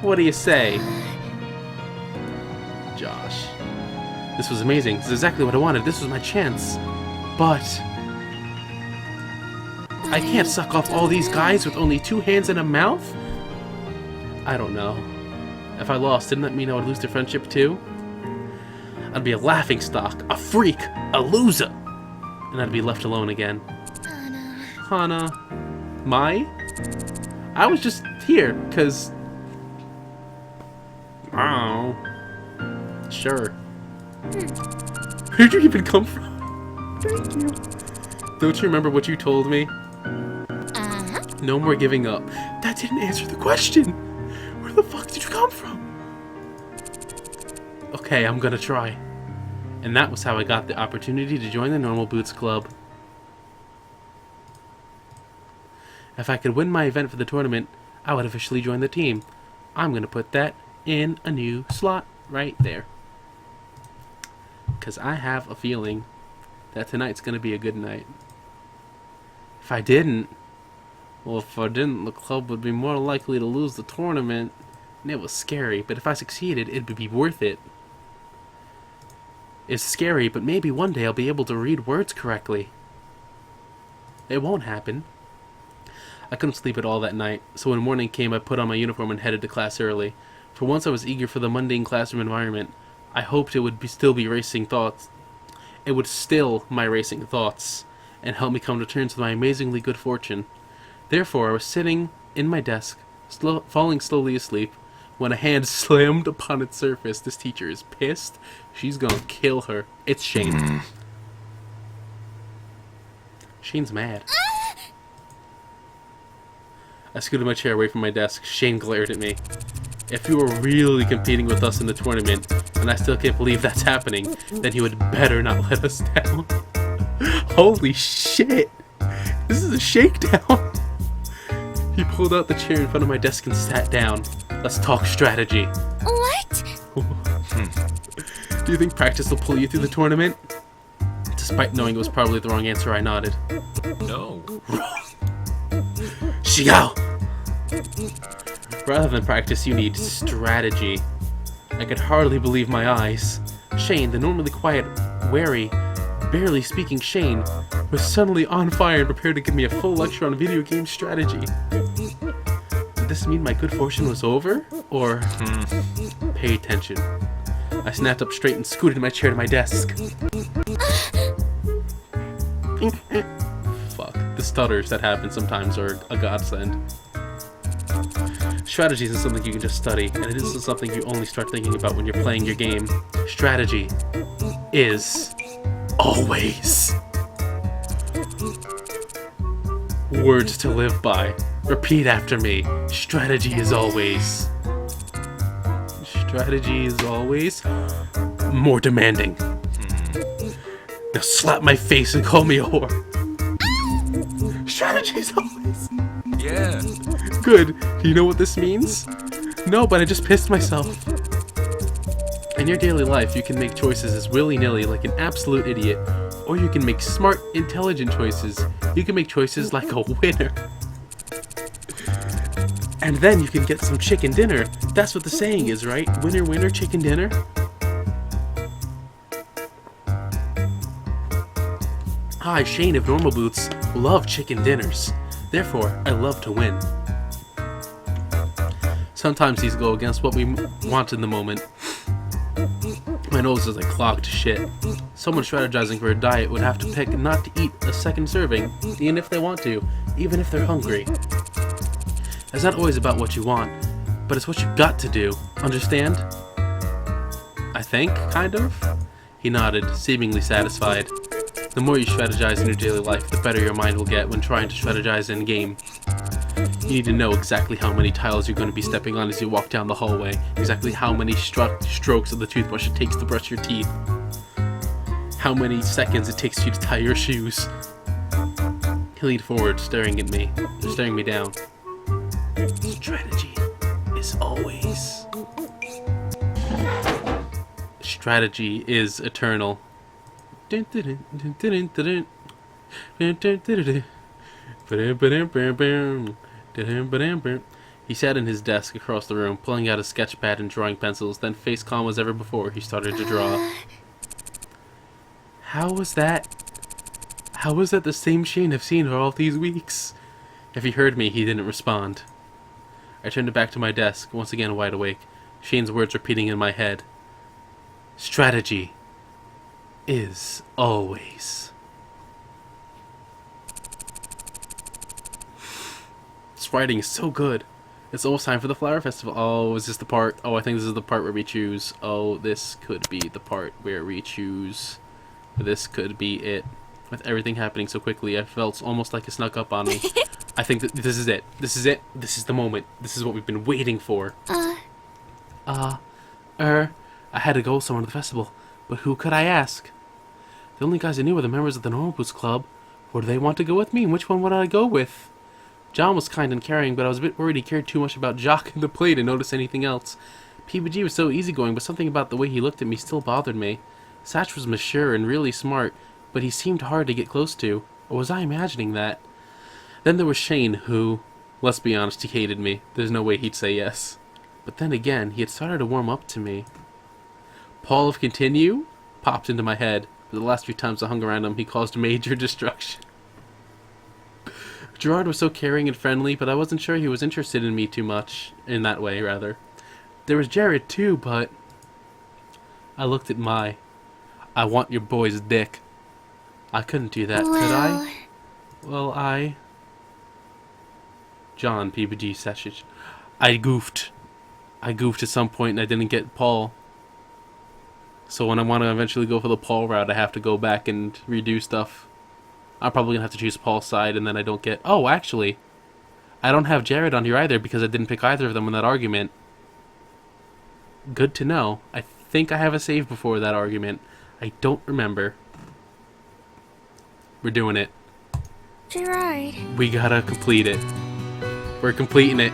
What do you say? Josh. This was amazing. This is exactly what I wanted. This was my chance. But... I can't suck off all these guys with only 2 hands and a mouth? I don't know. If I lost, didn't that mean I would lose the friendship too? I'd be a laughingstock, a freak, a loser, and I'd be left alone again. Hana. Mai? I was just here, cause... oh. Sure. Where'd you even come from? Thank you. Don't you remember what you told me? No more giving up. That didn't answer the question. Where the fuck did you come from? Okay, I'm gonna try. And that was how I got the opportunity to join the Normal Boots Club. If I could win my event for the tournament, I would officially join the team. I'm gonna put that in a new slot right there. Because I have a feeling that tonight's gonna be a good night. If I didn't, the club would be more likely to lose the tournament. And it was scary, but if I succeeded, it would be worth it. It's scary, but maybe one day I'll be able to read words correctly. It won't happen. I couldn't sleep at all that night, so when morning came, I put on my uniform and headed to class early. For once I was eager for the mundane classroom environment. I hoped it would still be racing thoughts. It would still my racing thoughts, and help me come to terms with my amazingly good fortune. Therefore, I was sitting in my desk, falling slowly asleep, when a hand slammed upon its surface. This teacher is pissed. She's gonna kill her. It's Shane. Shane's mad. I scooted my chair away from my desk. Shane glared at me. If you were really competing with us in the tournament, and I still can't believe that's happening, then you would better not let us down. Holy shit! This is a shakedown! He pulled out the chair in front of my desk and sat down. Let's talk strategy. What? Do you think practice will pull you through the tournament? Despite knowing it was probably the wrong answer, I nodded. No. Asagao! Rather than practice, you need strategy. I could hardly believe my eyes. Shane, the normally quiet, wary, barely speaking Shane, was suddenly on fire and prepared to give me a full lecture on video game strategy. Did this mean my good fortune was over? Or... pay attention. I snapped up straight and scooted my chair to my desk. Fuck. The stutters that happen sometimes are a godsend. Strategy isn't something you can just study, and it isn't something you only start thinking about when you're playing your game. Strategy. is always. Words to live by. Repeat after me. Strategy is always. Strategy is always more demanding. Now slap my face and call me a whore. Strategy is always. Yeah. Good. Do you know what this means? No, but I just pissed myself. In your daily life, you can make choices as willy-nilly like an absolute idiot, or you can make smart, intelligent choices. You can make choices like a winner. And then you can get some chicken dinner. That's what the saying is, right? Winner, winner, chicken dinner. I, Shane of Normal Boots, love chicken dinners. Therefore, I love to win. Sometimes these go against what we want in the moment. My nose is like clogged to shit. Someone strategizing for a diet would have to pick not to eat a second serving, even if they want to, even if they're hungry. It's not always about what you want, but it's what you got to do. Understand? I think, kind of? He nodded, seemingly satisfied. The more you strategize in your daily life, the better your mind will get when trying to strategize in-game. You need to know exactly how many tiles you're going to be stepping on as you walk down the hallway, exactly how many strokes of the toothbrush it takes to brush your teeth, how many seconds it takes you to tie your shoes. He leaned forward, staring me down. Strategy is always. Strategy is eternal. He sat in his desk across the room, pulling out a sketch pad and drawing pencils, then face calm as ever before, he started to draw. How was that the same Shane I've seen for all these weeks? If he heard me, he didn't respond. I turned back to my desk, once again wide awake, Shane's words repeating in my head. Strategy is always. This writing is so good. It's almost time for the flower festival. Oh, is this the part? Oh, I think this is the part where we choose. Oh, this could be the part where we choose. This could be it. With everything happening so quickly, I felt almost like it snuck up on me. I think that this is it. This is it. This is the moment. This is what we've been waiting for. I had to go somewhere to the festival, but who could I ask? The only guys I knew were the members of the Normal Boots Club. Would they want to go with me, and which one would I go with? John was kind and caring, but I was a bit worried he cared too much about Jock and the play to notice anything else. PBG was so easygoing, but something about the way he looked at me still bothered me. Satch was mature and really smart, but he seemed hard to get close to. Or was I imagining that? Then there was Shane, who, let's be honest, he hated me. There's no way he'd say yes. But then again, he had started to warm up to me. Paul of Continue popped into my head, but the last few times I hung around him, he caused major destruction. Gerard was so caring and friendly, but I wasn't sure he was interested in me too much. In that way, rather. There was Jared, too, but I looked at Mai. I want your boy's dick. I couldn't do that, could I? Well, John, PBG Sessions. I goofed. I goofed at some point and I didn't get Paul. So when I want to eventually go for the Paul route, I have to go back and redo stuff. I'm probably going to have to choose Paul's side and then I don't get... Oh, actually, I don't have Jared on here either because I didn't pick either of them in that argument. Good to know. I think I have a save before that argument. I don't remember. We're doing it. Gerard. We gotta complete it. We're completing it.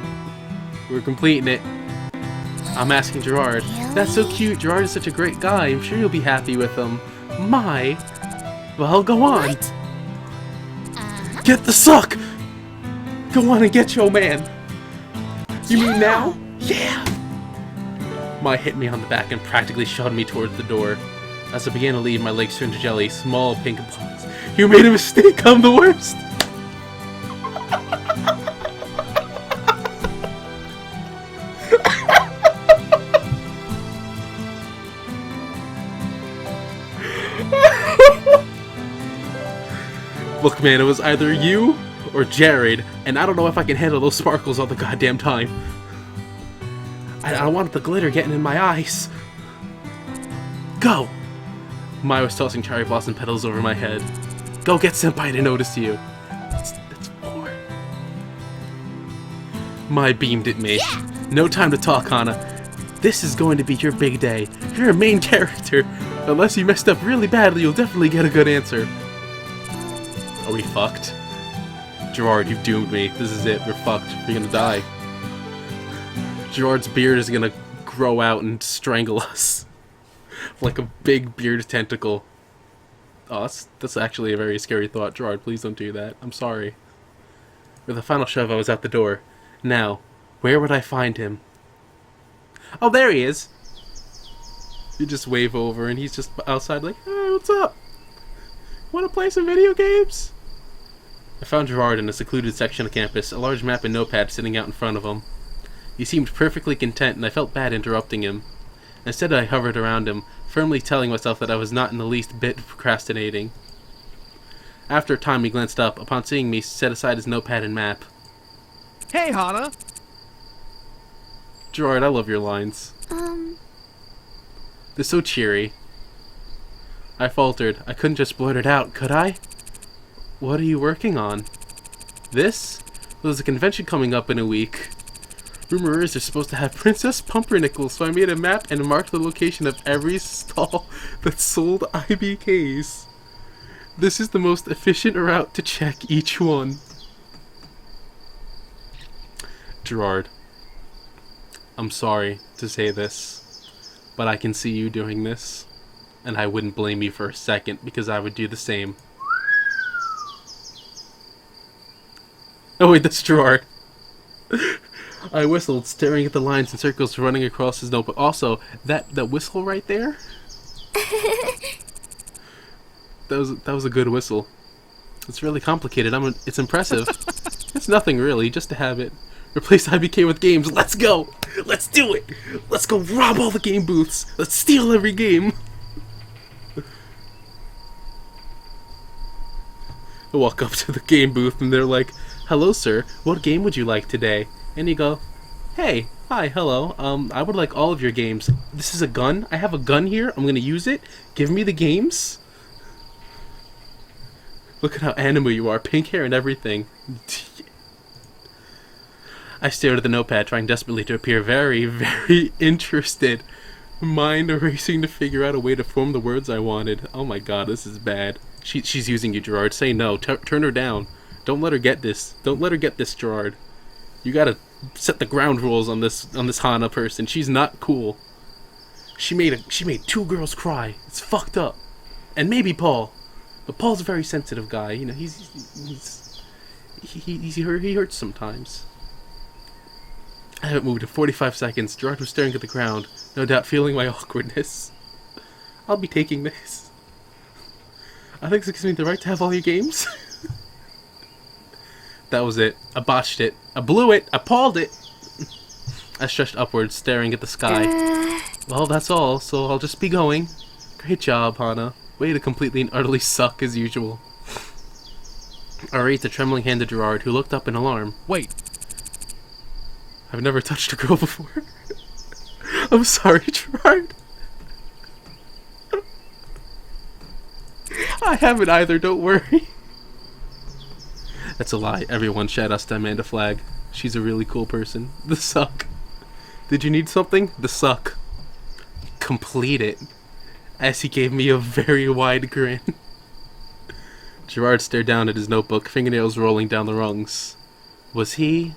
We're completing it. I'm asking Gerard. Really? That's so cute. Gerard is such a great guy. I'm sure you'll be happy with him. My. Well, go on. What? Get the suck! Go on and get your man. You mean now? Yeah! My hit me on the back and practically shoved me towards the door. As I began to leave, my legs turned to jelly, small pink balls. You made a mistake, I'm the worst! Look, man, it was either you or Jared, and I don't know if I can handle those sparkles all the goddamn time. I don't want the glitter getting in my eyes. Go! Mai was tossing cherry blossom petals over my head. Go get Senpai to notice you. That's 4. Mai beamed at me. No time to talk, Hana. This is going to be your big day. You're a main character. Unless you messed up really badly, you'll definitely get a good answer. Are we fucked? Gerard, you've doomed me. This is it. We're fucked. We're gonna die. Gerard's beard is gonna grow out and strangle us. Like a big beard tentacle. Oh, that's actually a very scary thought. Gerard, please don't do that. I'm sorry. With a final shove, I was out the door. Now, where would I find him? Oh, there he is! You just wave over and he's just outside like, hey, what's up? Wanna play some video games? I found Gerard in a secluded section of campus, a large map and notepad sitting out in front of him. He seemed perfectly content and I felt bad interrupting him. Instead, I hovered around him, firmly telling myself that I was not in the least bit procrastinating. After a time, he glanced up. Upon seeing me, set aside his notepad and map. Hey, Hana! Gerard, I love your lines. They're so cheery. I faltered. I couldn't just blurt it out, could I? What are you working on? This? There's a convention coming up in a week. Rumor is they're supposed to have Princess Pumpernickel, so I made a map and marked the location of every stall that sold IBKs. This is the most efficient route to check each one. Gerard, I'm sorry to say this, but I can see you doing this, and I wouldn't blame you for a second because I would do the same. Oh wait, that's Gerard. I whistled, staring at the lines and circles running across his notebook. Also, that whistle right there? That was a good whistle. It's really complicated. It's impressive. It's nothing really, just a habit. Replace IBK with games. Let's go! Let's do it! Let's go rob all the game booths. Let's steal every game. I walk up to the game booth and they're like, hello sir, what game would you like today? And you go, hey, hi, hello, I would like all of your games. This is a gun. I have a gun here. I'm gonna use it. Give me the games. Look at how anime you are. Pink hair and everything. I stared at the notepad, trying desperately to appear very, very interested. Mind racing to figure out a way to form the words I wanted. Oh my god, this is bad. She's using you, Gerard. Say no. Turn her down. Don't let her get this. Don't let her get this, Gerard. You gotta set the ground rules on this Hana person. She's not cool. She made 2 girls cry. It's fucked up. And maybe Paul. But Paul's a very sensitive guy. You know, he hurts sometimes. I haven't moved in 45 seconds. Gerard was staring at the ground, no doubt feeling my awkwardness. I'll be taking this. I think this gives me the right to have all your games. That was it. I botched it. I blew it. I pawed it. I stretched upwards, staring at the sky. Well, that's all, so I'll just be going. Great job, Hana. Way to completely and utterly suck as usual. I raised a trembling hand to Gerard, who looked up in alarm. Wait. I've never touched a girl before. I'm sorry, Gerard. I haven't either, don't worry. That's a lie. Everyone shout us to Amanda Flagg. She's a really cool person. The suck. Did you need something? The suck. Complete it. As he gave me a very wide grin. Gerard stared down at his notebook, fingernails rolling down the rungs. Was he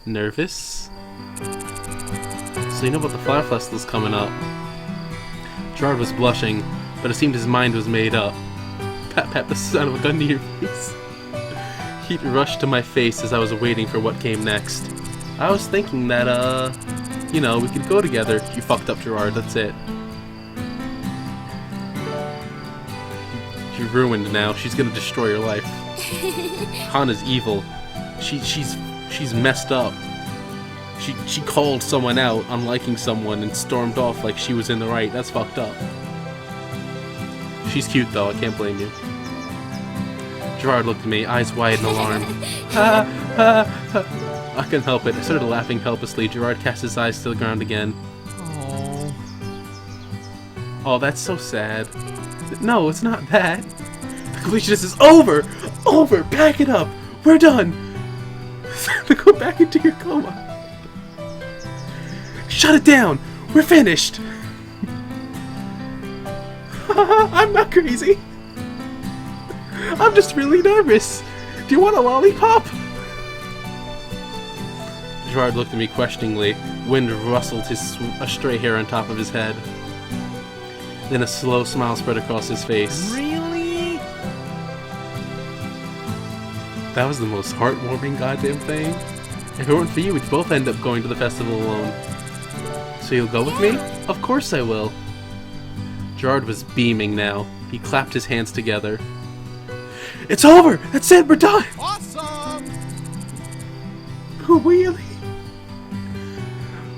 nervous? So you know about the Flower Festival's coming up. Gerard was blushing, but it seemed his mind was made up. Pat pat the son of a gun to your face. Heat rushed to my face as I was waiting for what came next. I was thinking that, you know, we could go together. You fucked up, Gerard, that's it. You're ruined now. She's gonna destroy your life. Hana's evil. She's messed up. She called someone out on liking someone and stormed off like she was in the right. That's fucked up. She's cute though, I can't blame you. Gerard looked at me, eyes wide in alarm. Ha ha ha. I couldn't help it. I started laughing helplessly. Gerard cast his eyes to the ground again. Oh. Oh, that's so sad. No, it's not that. The completionist is over! Over! Pack it up! We're done! To go back into your coma. Shut it down! We're finished! I'm not crazy. I'm just really nervous. Do you want a lollipop? Gerard looked at me questioningly. Wind rustled a stray hair on top of his head. Then a slow smile spread across his face. Really? That was the most heartwarming goddamn thing. If it weren't for you, we'd both end up going to the festival alone. So you'll go with me? Of course I will. Gerard was beaming now. He clapped his hands together. It's over! That's it! We're done! Awesome! Really?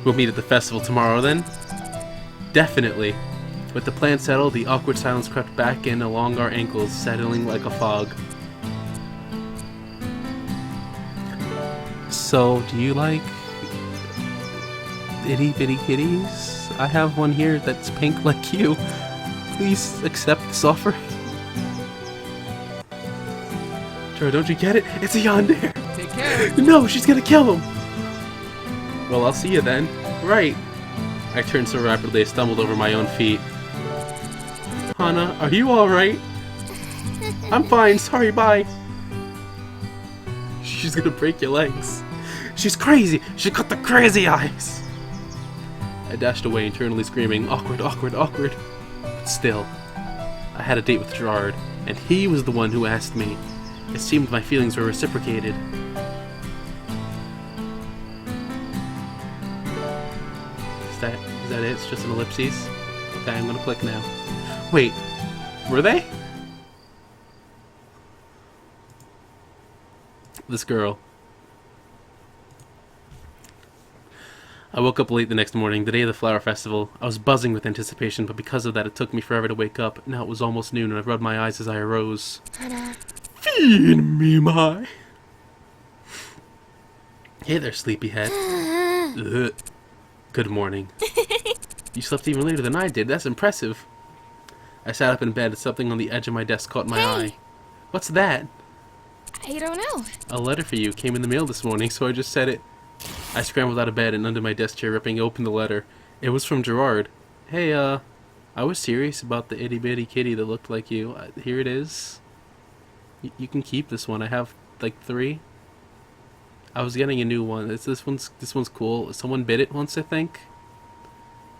We'll meet at the festival tomorrow then? Definitely. With the plan settled, the awkward silence crept back in along our ankles, settling like a fog. So, do you like itty bitty kitties? I have one here that's pink like you. Please accept this offer. Sure, don't you get it? It's a yandere! Take care. No, she's gonna kill him! Well, I'll see you then. Right. I turned so rapidly I stumbled over my own feet. Hana, are you alright? I'm fine, sorry, bye. She's gonna break your legs. She's crazy! She got the crazy eyes! I dashed away, internally screaming, awkward, awkward, awkward. But still, I had a date with Gerard, and he was the one who asked me. It seemed my feelings were reciprocated. Is that it? It's just an ellipses? Okay, I'm gonna click now. Wait, were they? This girl. I woke up late the next morning, the day of the flower festival. I was buzzing with anticipation, but because of that it took me forever to wake up. Now it was almost noon and I rubbed my eyes as I arose. Hana. Feed me my... Hey there, sleepyhead. Ugh. Good morning. You slept even later than I did. That's impressive. I sat up in bed. Something on the edge of my desk caught my eye. What's that? I don't know. A letter for you came in the mail this morning, so I just said it. I scrambled out of bed and under my desk chair, ripping open the letter. It was from Gerard. Hey, I was serious about the itty-bitty kitty that looked like you. Here it is. You can keep this one. I have, like, 3. I was getting a new one. This one's cool. Someone bit it once, I think.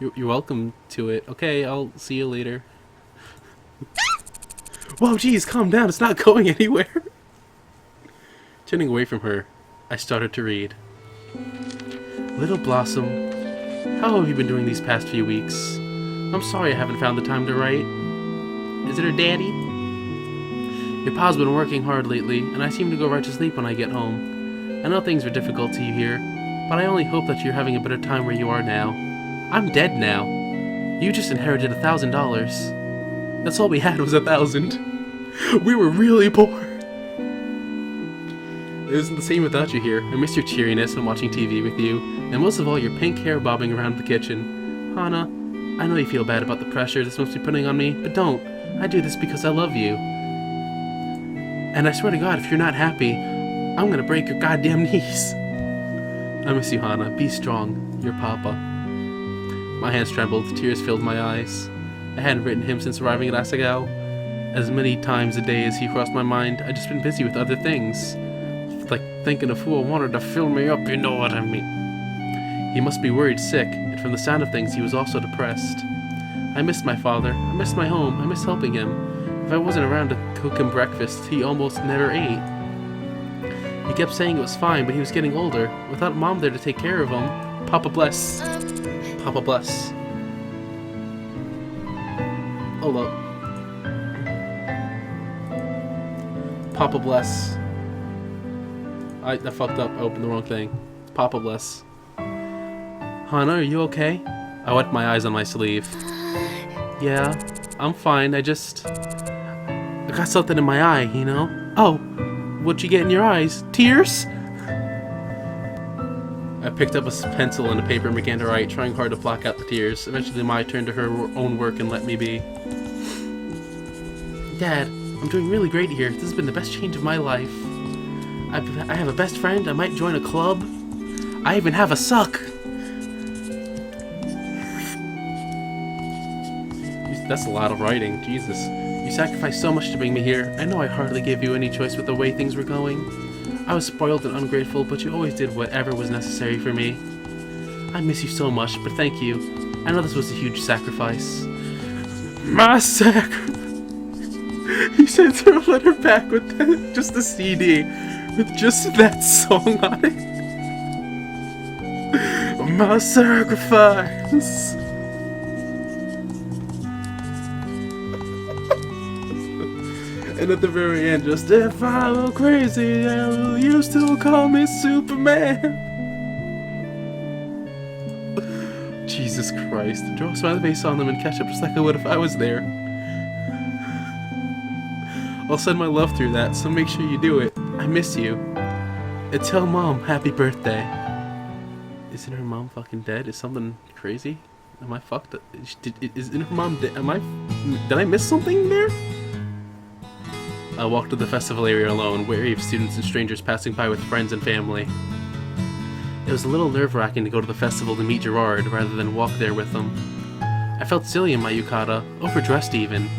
You're welcome to it. Okay, I'll see you later. Whoa, geez, calm down. It's not going anywhere. Turning away from her, I started to read. Little Blossom, how have you been doing these past few weeks? I'm sorry I haven't found the time to write. Is it her daddy? Your pa's been working hard lately, and I seem to go right to sleep when I get home. I know things are difficult to you here, but I only hope that you're having a better time where you are now. I'm dead now. You just inherited $1,000. That's all we had was 1,000. We were really poor. It isn't the same without you here. I miss your cheeriness and watching TV with you, and most of all your pink hair bobbing around the kitchen. Hana, I know you feel bad about the pressure this must be putting on me, but don't. I do this because I love you. And I swear to God, if you're not happy, I'm gonna break your goddamn knees. I miss you, Hana. Be strong. Your papa. My hands trembled. Tears filled my eyes. I hadn't written him since arriving at Asagao. As many times a day as he crossed my mind, I'd just been busy with other things. Like thinking a fool wanted to fill me up, you know what I mean. He must be worried sick, and from the sound of things, he was also depressed. I missed my father. I missed my home. I missed helping him. If I wasn't around to cook him breakfast, he almost never ate. He kept saying it was fine, but he was getting older. Without Mom there to take care of him. Papa bless. Papa bless. Hold up. Papa bless. I fucked up. I opened the wrong thing. Papa bless. Hana, are you okay? I wiped my eyes on my sleeve. Yeah, I'm fine. I got something in my eye, you know? Oh, what'd you get in your eyes? Tears? I picked up a pencil and a paper and began to write, trying hard to block out the tears. Eventually, Mai turned to her own work and let me be. Dad, I'm doing really great here. This has been the best change of my life. I have a best friend. I might join a club. I even have a suck. That's a lot of writing. Jesus. You sacrificed so much to bring me here. I know I hardly gave you any choice with the way things were going. I was spoiled and ungrateful, but you always did whatever was necessary for me. I miss you so much, but thank you. I know this was a huge sacrifice. My sacrifice. He sends her a letter back with just a CD, with just that song on it. My sacrifice. And at the very end, just if I look crazy, will you still call me Superman? Jesus Christ. Draw a smiley face on them and catch up just like I would if I was there. I'll send my love through that, so make sure you do it. I miss you. And tell Mom happy birthday. Isn't her mom fucking dead? Is something crazy? Am I fucked up? Isn't her mom dead? Did I miss something there? I walked to the festival area alone, wary of students and strangers passing by with friends and family. It was a little nerve-wracking to go to the festival to meet Gerard, rather than walk there with him. I felt silly in my yukata, overdressed even.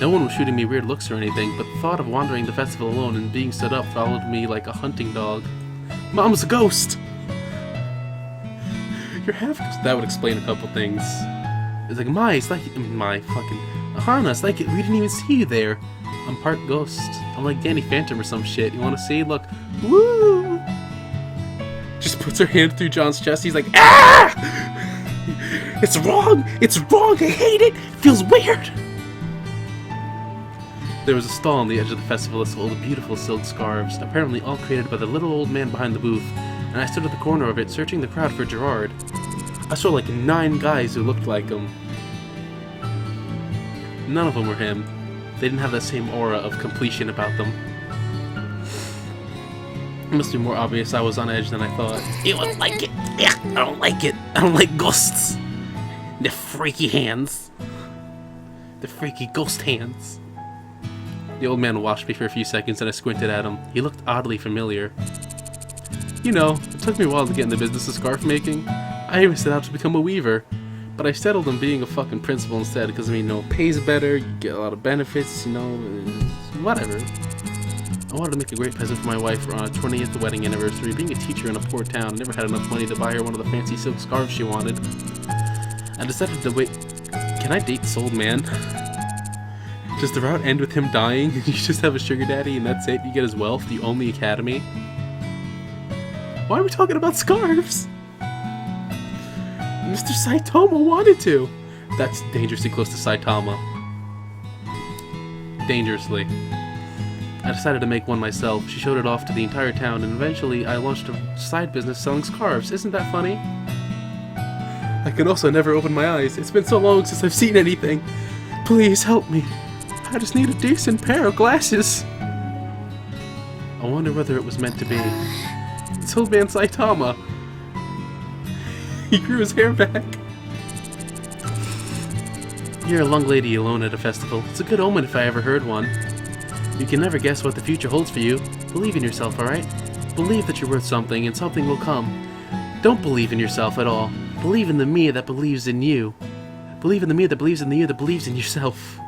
No one was shooting me weird looks or anything, but the thought of wandering the festival alone and being stood up followed me like a hunting dog. Mom's a ghost! You're half ghost. That would explain a couple things. It's like, Hana, it's like, we didn't even see you there. I'm part ghost. I'm like Danny Phantom or some shit. You wanna see? Look. Woo! Just puts her hand through John's chest. He's like, ah! It's wrong! It's wrong! I hate it! It feels weird! There was a stall on the edge of the festival that sold beautiful silk scarves, apparently all created by the little old man behind the booth, and I stood at the corner of it searching the crowd for Gerard. I saw like 9 guys who looked like him. None of them were him. They didn't have that same aura of completion about them. It must be more obvious I was on edge than I thought. You don't like it? Yeah, I don't like it. I don't like ghosts. The freaky hands. The freaky ghost hands. The old man watched me for a few seconds and I squinted at him. He looked oddly familiar. You know, it took me a while to get in the business of scarf making. I even set out to become a weaver. But I settled on being a fucking principal instead because, I mean, it pays better, you get a lot of benefits, you know, whatever. I wanted to make a great present for my wife for our 20th wedding anniversary. Being a teacher in a poor town, I never had enough money to buy her one of the fancy silk scarves she wanted. I decided to wait. Can I date this old man? Does the route end with him dying and you just have a sugar daddy and that's it? You get his wealth, you own the academy? Why are we talking about scarves? Mr. Saitama wanted to! That's dangerously close to Saitama. Dangerously. I decided to make one myself. She showed it off to the entire town, and eventually I launched a side business selling scarves. Isn't that funny? I can also never open my eyes. It's been so long since I've seen anything. Please help me. I just need a decent pair of glasses. I wonder whether it was meant to be. It's old man Saitama. He grew his hair back. You're a young lady alone at a festival. It's a good omen if I ever heard one. You can never guess what the future holds for you. Believe in yourself, alright? Believe that you're worth something and something will come. Don't believe in yourself at all. Believe in the me that believes in you. Believe in the me that believes in the you that believes in yourself.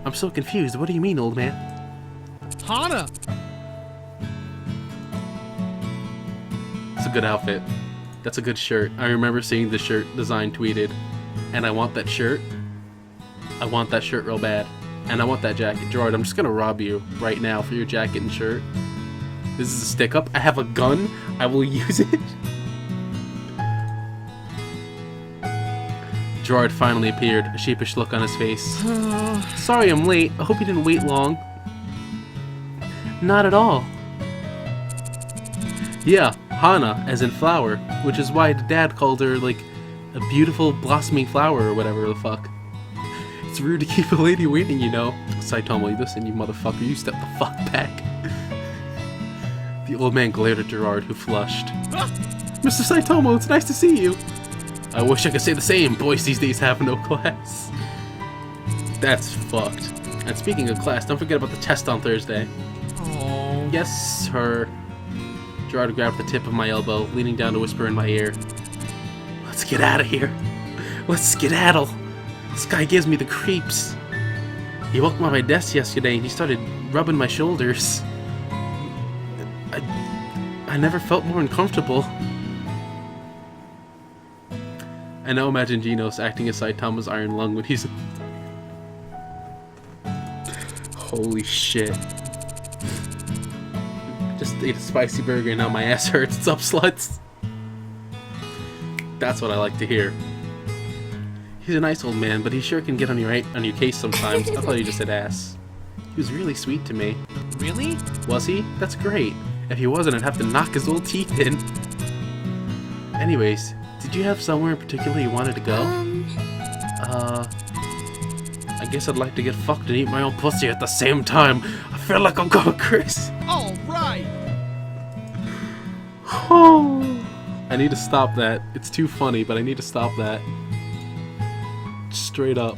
I'm so confused. What do you mean, old man? Hana! It's a good outfit. That's a good shirt. I remember seeing the shirt design tweeted, and I want that shirt. I want that shirt real bad. And I want that jacket. Gerard, I'm just gonna rob you right now for your jacket and shirt. This is a stick up. I have a gun. I will use it. Gerard finally appeared, a sheepish look on his face. Sorry I'm late. I hope you didn't wait long. Not at all. Yeah, Hana, as in flower, which is why Dad called her, like, a beautiful blossoming flower or whatever the fuck. It's rude to keep a lady waiting, you know. Saitama, listen, you motherfucker, you step the fuck back. The old man glared at Gerard, who flushed. Mr. Saitama, it's nice to see you. I wish I could say the same. Boys these days have no class. That's fucked. And speaking of class, don't forget about the test on Thursday. Oh. Yes, sir. Gerard grabbed the tip of my elbow, leaning down to whisper in my ear. Let's get out of here. Let's skedaddle. This guy gives me the creeps. He woke me at my desk yesterday and he started rubbing my shoulders. I never felt more uncomfortable. I now imagine Genos acting as Saitama's iron lung when he's... Holy shit. Just ate a spicy burger and now my ass hurts. It's up, sluts. That's what I like to hear. He's a nice old man, but he sure can get on your case sometimes. I thought he just said ass. He was really sweet to me. Really? Was he? That's great. If he wasn't, I'd have to knock his old teeth in. Anyways, did you have somewhere in particular you wanted to go? I guess I'd like to get fucked and eat my own pussy at the same time. I feel like I'm going crazy. All right. I need to stop that. It's too funny, but I need to stop that. Straight up.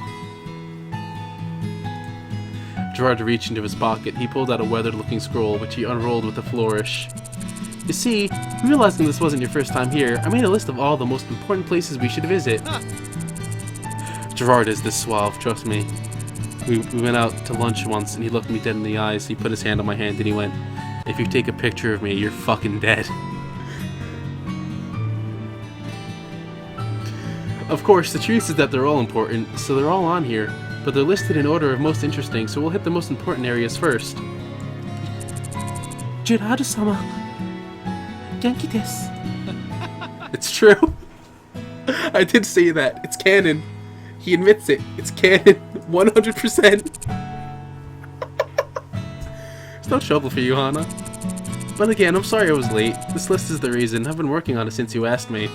Gerard reached into his pocket. He pulled out a weathered-looking scroll, which he unrolled with a flourish. You see, realizing this wasn't your first time here, I made a list of all the most important places we should visit. Huh. Gerard is this suave, trust me. We went out to lunch once, and he looked me dead in the eyes. He put his hand on my hand, and he went, "If you take a picture of me, you're fucking dead." Of course, the truth is that they're all important, so they're all on here, but they're listed in order of most interesting, so we'll hit the most important areas first. Gerard-sama, genki desu. It's true. I did say that. It's canon. He admits it. It's canon. 100%. It's no trouble for you, Hana. But again, I'm sorry I was late. This list is the reason. I've been working on it since you asked me.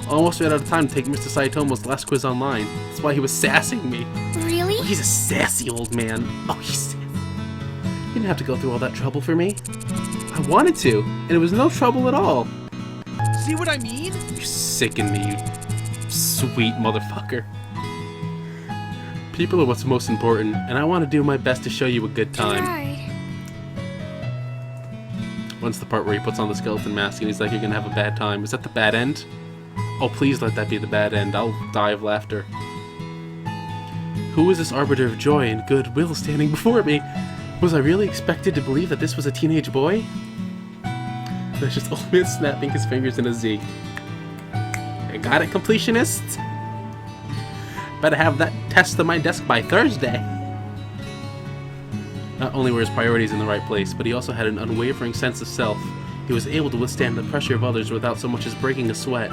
Almost ran out of time to take Mr. Saitomo's last quiz online. That's why he was sassing me. Really? Oh, he's a sassy old man. Oh, he's sassy. You didn't have to go through all that trouble for me. I wanted to, and it was no trouble at all. See what I mean? You sicken me, you sweet motherfucker. People are what's most important, and I want to do my best to show you a good time. Gerard. Once the part where he puts on the skeleton mask and he's like, "You're gonna have a bad time." Is that the bad end? Oh, please let that be the bad end. I'll die of laughter. Who is this arbiter of joy and goodwill standing before me? Was I really expected to believe that this was a teenage boy? That's just old man snapping his fingers in a Z. I got it, completionists? Better have that test on my desk by Thursday. Not only were his priorities in the right place, but he also had an unwavering sense of self. He was able to withstand the pressure of others without so much as breaking a sweat.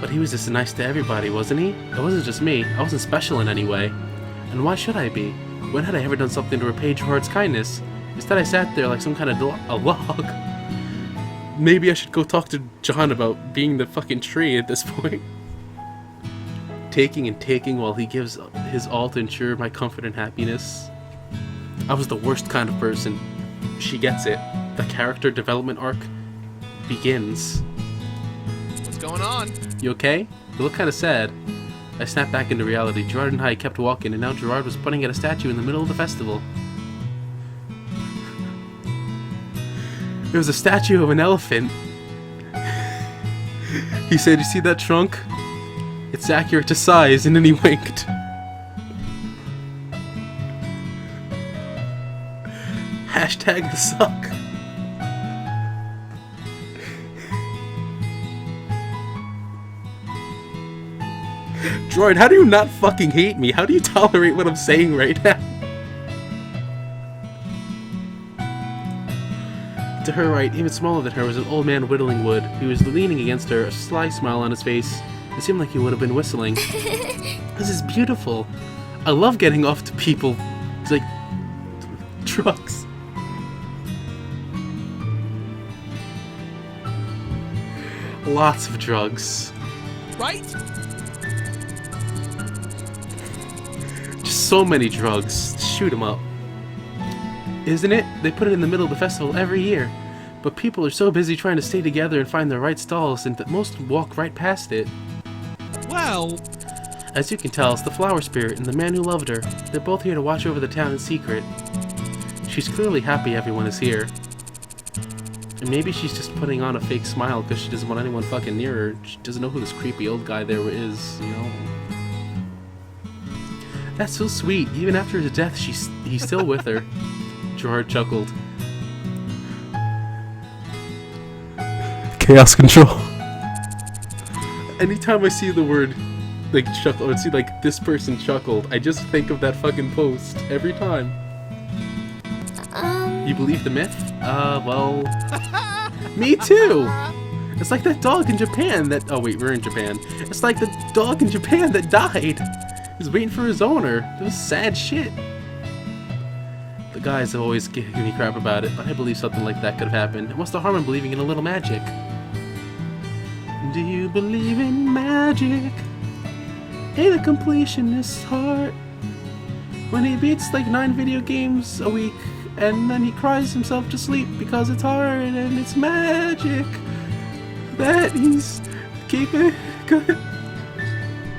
But he was just nice to everybody, wasn't he? It wasn't just me. I wasn't special in any way. And why should I be? When had I ever done something to repay Gerard's kindness? Instead I sat there like some kind of a log. Maybe I should go talk to John about being the fucking tree at this point. Taking and taking while he gives his all to ensure my comfort and happiness. I was the worst kind of person. She gets it. The character development arc begins. What's going on? You okay? You look kind of sad. I snapped back into reality. Gerard and I kept walking, and now Gerard was pointing at a statue in the middle of the festival. It was a statue of an elephant. He said, "You see that trunk? It's accurate to size," and then he winked. Hashtag the suck. Droid, how do you not fucking hate me? How do you tolerate what I'm saying right now? To her right, even smaller than her, was an old man whittling wood. He was leaning against her, a sly smile on his face. It seemed like he would have been whistling. This is beautiful. I love getting off to people. It's like drugs. Lots of drugs. Right? Just so many drugs. Shoot 'em up. Isn't it? They put it in the middle of the festival every year. But people are so busy trying to stay together and find the right stalls, and that most walk right past it. Well, As you can tell, it's the flower spirit and the man who loved her. They're both here to watch over the town in secret. She's clearly happy everyone is here. And maybe she's just putting on a fake smile because she doesn't want anyone fucking near her. She doesn't know who this creepy old guy there is, you know? That's so sweet. Even after his death, he's still with her. Gerard chuckled. Chaos control. Anytime I see the word, like, chuckle, or see, like, this person chuckled, I just think of that fucking post. Every time. You believe the myth? Well... Me too! It's like that dog in Japan that... Oh wait, we're in Japan. It's like the dog in Japan that died. He's waiting for his owner. It was sad shit. The guys always give me crap about it, but I believe something like that could have happened. And what's the harm in believing in a little magic? Do you believe in magic? Hey, the completionist's heart. When he beats like 9 video games a week, and then he cries himself to sleep because it's hard and it's magic that he's keeping good.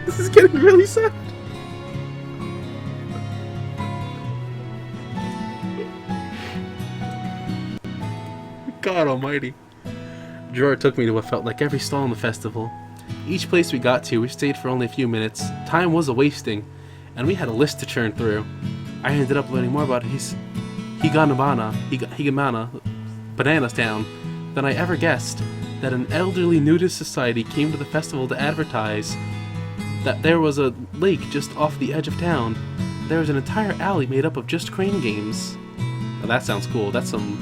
This is getting really sad. God almighty. Gerard took me to what felt like every stall in the festival. Each place we got to, we stayed for only a few minutes. Time was a-wasting, and we had a list to churn through. I ended up learning more about Higamana, Bananas Town, than I ever guessed. That an elderly nudist society came to the festival to advertise that there was a lake just off the edge of town. There was an entire alley made up of just crane games. Now that sounds cool. That's some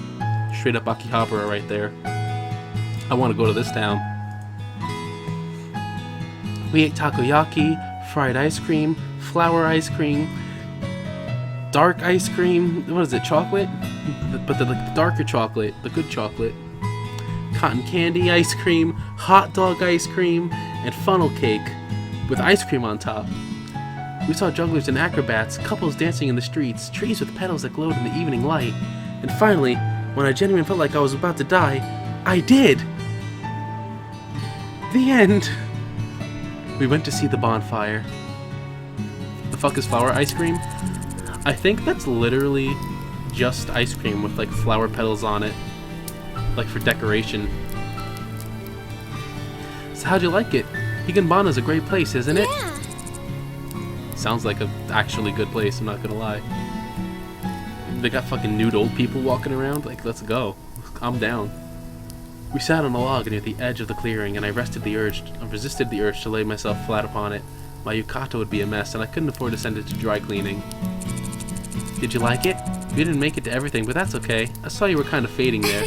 straight up Akihabara right there. I want to go to this town. We ate takoyaki, fried ice cream, flour ice cream, dark ice cream, what is it, chocolate? But the darker chocolate, the good chocolate. Cotton candy ice cream, hot dog ice cream, and funnel cake with ice cream on top. We saw jugglers and acrobats, couples dancing in the streets, trees with petals that glowed in the evening light. And finally, when I genuinely felt like I was about to die, I did! The end! We went to see the bonfire. The fuck is flower ice cream? I think that's literally just ice cream with like flower petals on it. Like for decoration. So how'd you like it? Higanbana's a great place, isn't it? Yeah. Sounds like a actually good place, I'm not gonna lie. They got fucking nude old people walking around, like let's go. I'm down. We sat on a log near the edge of the clearing, and I resisted the urge to lay myself flat upon it. My yukata would be a mess, and I couldn't afford to send it to dry cleaning. Did you like it? We didn't make it to everything, but that's okay. I saw you were kind of fading there.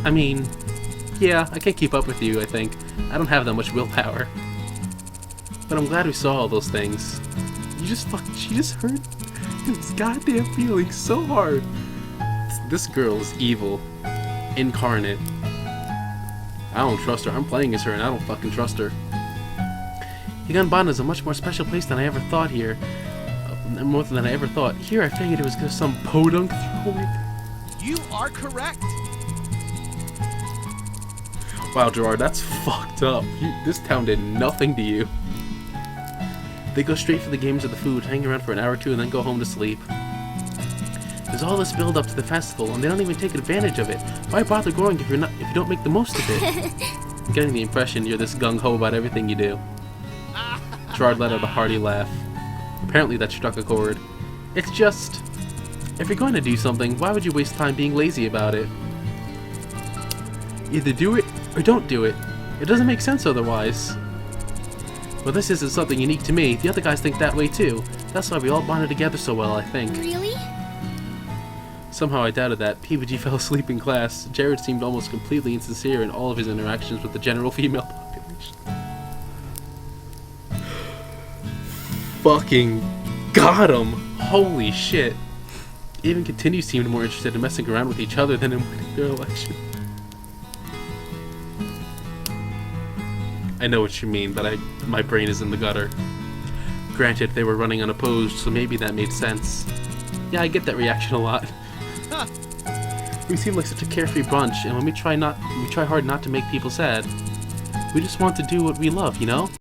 I mean, yeah, I can't keep up with you, I think. I don't have that much willpower. But I'm glad we saw all those things. She just hurt his goddamn feelings so hard. This girl is evil. Incarnate. I don't trust her. I'm playing as her and I don't fucking trust her. Higanbana is a much more special place than I ever thought here. More than I ever thought. Here I figured it was just some podunk throwaway. You are correct. Wow, Gerard, that's fucked up. This town did nothing to you. They go straight for the games or the food, hang around for an hour or two, and then go home to sleep. There's all this build up to the festival, and they don't even take advantage of it. Why bother going if you don't make the most of it? I'm getting the impression you're this gung-ho about everything you do. Gerard let out a hearty laugh. Apparently that struck a chord. It's just... if you're going to do something, why would you waste time being lazy about it? Either do it, or don't do it. It doesn't make sense otherwise. Well, this isn't something unique to me. The other guys think that way too. That's why we all bonded together so well, I think. Really? Somehow I doubted that. PBG fell asleep in class. Jared seemed almost completely insincere in all of his interactions with the general female population. Fucking got him! Holy shit. Even Continue seemed more interested in messing around with each other than in winning their election. I know what you mean, but my brain is in the gutter. Granted, they were running unopposed, so maybe that made sense. Yeah, I get that reaction a lot. We seem like such a carefree bunch, and when we try hard not to make people sad. We just want to do what we love, you know?